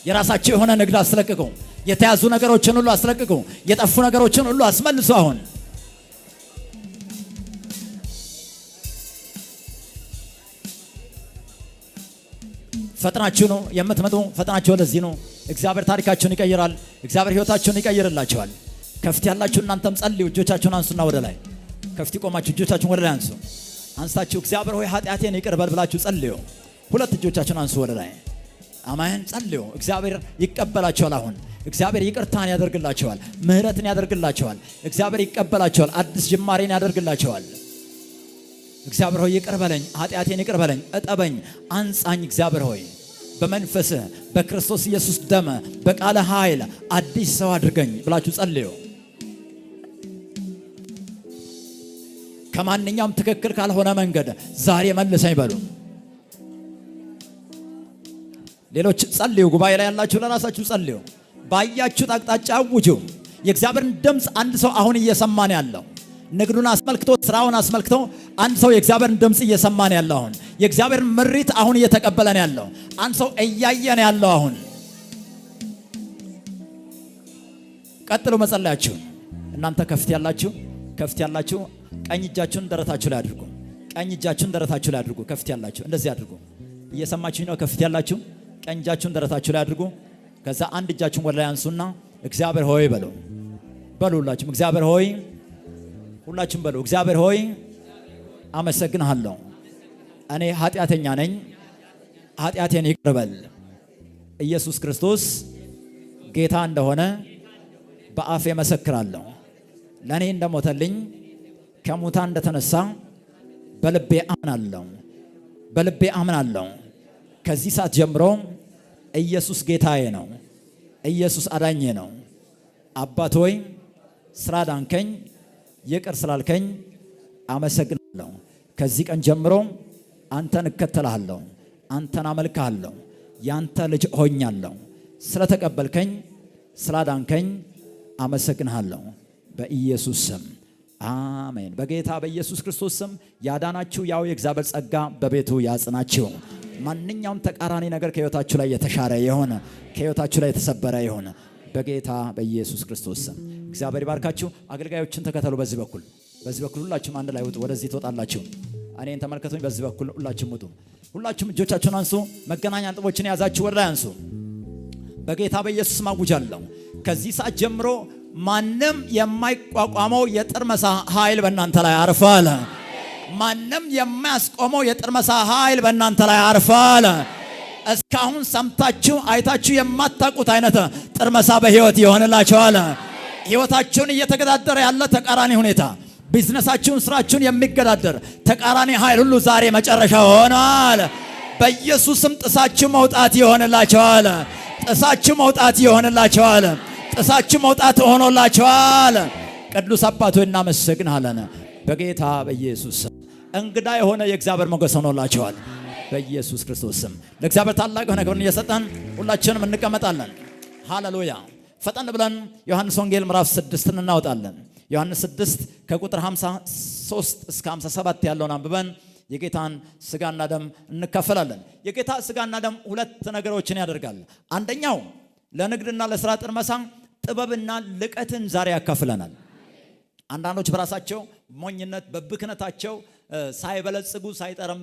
A: የራሳችሁ የሆነ ንግድ አስለቅቁ። የተያዙ ነገሮችን ሁሉ አስለቅቁ። የጠፉ ነገሮችን ሁሉ አስመልሱ። አሁን ፈጥናችሁ ነው የምትመጡ። ፈጥናችሁ ወደዚህ ነው። እግዚአብሔር ታሪካችሁን ይቀይራል። እግዚአብሔር ሕይወታችሁን ይቀይርላችኋል። ከፍት ያላችሁ እናንተም ጸልዩ። እጆቻችሁን አንሱና ወደ ላይ ከፍት ቆማችሁ እጆቻችሁን ወደ ላይ አንሱ። አንስታችሁ እግዚአብሔር ሆይ ኃጢአቴን ይቅር በል ብላችሁ ጸልዩ። ሁለት እጆቻችሁን አንሱ ወደ ላይ። አሜን። ጸልዩ። እግዚአብሔር ይቀበላችኋል። አሁን እግዚአብሔር ይቅርታን ያደርግላችኋል። ምህረትን ያደርግላችኋል። እግዚአብሔር ይቀበላችኋል። አዲስ ጅማሬን ያደርግላችኋል። እግዚአብሔር ሆይ ይቅር በለኝ፣ ኃጢአቴን ይቅር በለኝ፣ እጠበኝ፣ አንጻኝ። እግዚአብሔር ሆይ በመንፈስህ በክርስቶስ ኢየሱስ ደም በቃለ ኃይል አዲስ ሰው አድርገኝ ብላችሁ ጸልዩ። ከማንኛውም ትክክል ካልሆነ መንገድ ዛሬ መልሰኝ በሉ። ሌሎች ጸልዩ። ጉባኤ ላይ ያላችሁ ለራሳችሁ ጸልዩ። ባያችሁት አቅጣጫ አውጁ። የእግዚአብሔርን ድምፅ አንድ ሰው አሁን እየሰማ ነው ያለው። ንግዱን አስመልክቶ፣ ስራውን አስመልክቶ አንድ ሰው የእግዚአብሔርን ድምፅ እየሰማ ነው ያለው። አሁን የእግዚአብሔርን ምሪት አሁን እየተቀበለ ነው ያለው። አንድ ሰው እያየ ነው ያለው። አሁን ቀጥሉ መጸለያችሁ። እናንተ ከፍት ያላችሁ ቀኝ እጃችሁን ደረታችሁ ላይ አድርጉ። ቀኝ እጃችሁን ደረታችሁ ላይ አድርጉ። ከፍት ያላችሁ እንደዚህ አድርጉ። እየሰማችሁኝ ነው? ከፍት ያላችሁ ቀኝ እጃችሁን ደረታችሁ ላይ አድርጉ። ከዛ አንድ እጃችሁን ወደ ላይ አንሱና እግዚአብሔር ሆይ በሉ። ሁላችሁም እግዚአብሔር ሆይ፣ ሁላችሁም በሉ። እግዚአብሔር ሆይ አመሰግንሃለሁ። እኔ ኃጢአተኛ ነኝ፣ ኃጢአቴን ይቅር በል። ኢየሱስ ክርስቶስ ጌታ እንደሆነ በአፌ መሰክራለሁ። ለእኔ እንደሞተልኝ ከሙታን እንደተነሳ በልቤ አምናለሁ። ከዚህ ሰዓት ጀምሮ ኢየሱስ ጌታዬ ነው። ኢየሱስ አዳኜ ነው። አባት ሆይ ስላዳንከኝ፣ ይቅር ስላልከኝ አመሰግናለሁ። ከዚህ ቀን ጀምሮ አንተን እከተልሃለሁ፣ አንተን አመልክሃለሁ። ያንተ ልጅ ሆኛለሁ። ስለተቀበልከኝ፣ ስላዳንከኝ አመሰግንሃለሁ። በኢየሱስ ስም አሜን። በጌታ በኢየሱስ ክርስቶስ ስም ያዳናችሁ ያው የእግዚአብሔር ጸጋ በቤቱ ያጽናችሁ። ማንኛውም ተቃራኒ ነገር ከሕይወታችሁ ላይ የተሻረ የሆነ ከሕይወታችሁ ላይ የተሰበረ የሆነ በጌታ በኢየሱስ ክርስቶስ ስም እግዚአብሔር ይባርካችሁ። አገልጋዮችን ተከተሉ። በዚህ በኩል ሁላችሁም አንድ ላይ ውጡ። ወደዚህ ትወጣላችሁ። እኔን ተመልከቱኝ። በዚህ በኩል ሁላችሁም ውጡ። ሁላችሁም እጆቻችሁን አንሱ። መገናኛ ነጥቦችን የያዛችሁ ወደ ላይ አንሱ። በጌታ በኢየሱስ ስም አውጃለሁ። ከዚህ ሰዓት ጀምሮ ማንም የማይቋቋመው የጥርመሳ ኃይል በእናንተ ላይ አርፏል። ማንም የማያስቆመው የጥርመሳ ኃይል በእናንተ ላይ አርፏል። እስካሁን ሰምታችሁ አይታችሁ የማታውቁት አይነት ጥርመሳ በሕይወት ይሆንላችኋል። ሕይወታችሁን እየተገዳደረ ያለ ተቃራኒ ሁኔታ፣ ቢዝነሳችሁን፣ ስራችሁን የሚገዳደር ተቃራኒ ኃይል ሁሉ ዛሬ መጨረሻ ሆኗል። በኢየሱስም ጥሳችሁ መውጣት ይሆንላችኋል። ጥሳችሁ መውጣት ይሆንላችኋል። ጥሳችሁ መውጣት ሆኖላችኋል። ቅዱስ አባት ሆይ እናመሰግናለን። በጌታ በኢየሱስ ስም እንግዳ የሆነ የእግዚአብሔር ሞገስ ሆኖላችኋል። በኢየሱስ ክርስቶስ ስም ለእግዚአብሔር ታላቅ የሆነ ክብርን እየሰጠን ሁላችንም እንቀመጣለን። ሃሌሉያ። ፈጠን ብለን ዮሐንስ ወንጌል ምዕራፍ 6 እናወጣለን። ዮሐንስ 6 ከቁጥር 53 እስከ 57 ያለውን አንብበን የጌታን ስጋና ደም እንካፈላለን። የጌታ ስጋና ደም ሁለት ነገሮችን ያደርጋል። አንደኛው ለንግድና ለስራ ጥርመሳ ጥበብና ልቀትን ዛሬ ያካፍለናል። አንዳንዶች በራሳቸው ሞኝነት በብክነታቸው ሳይበለጽጉ ሳይጠረም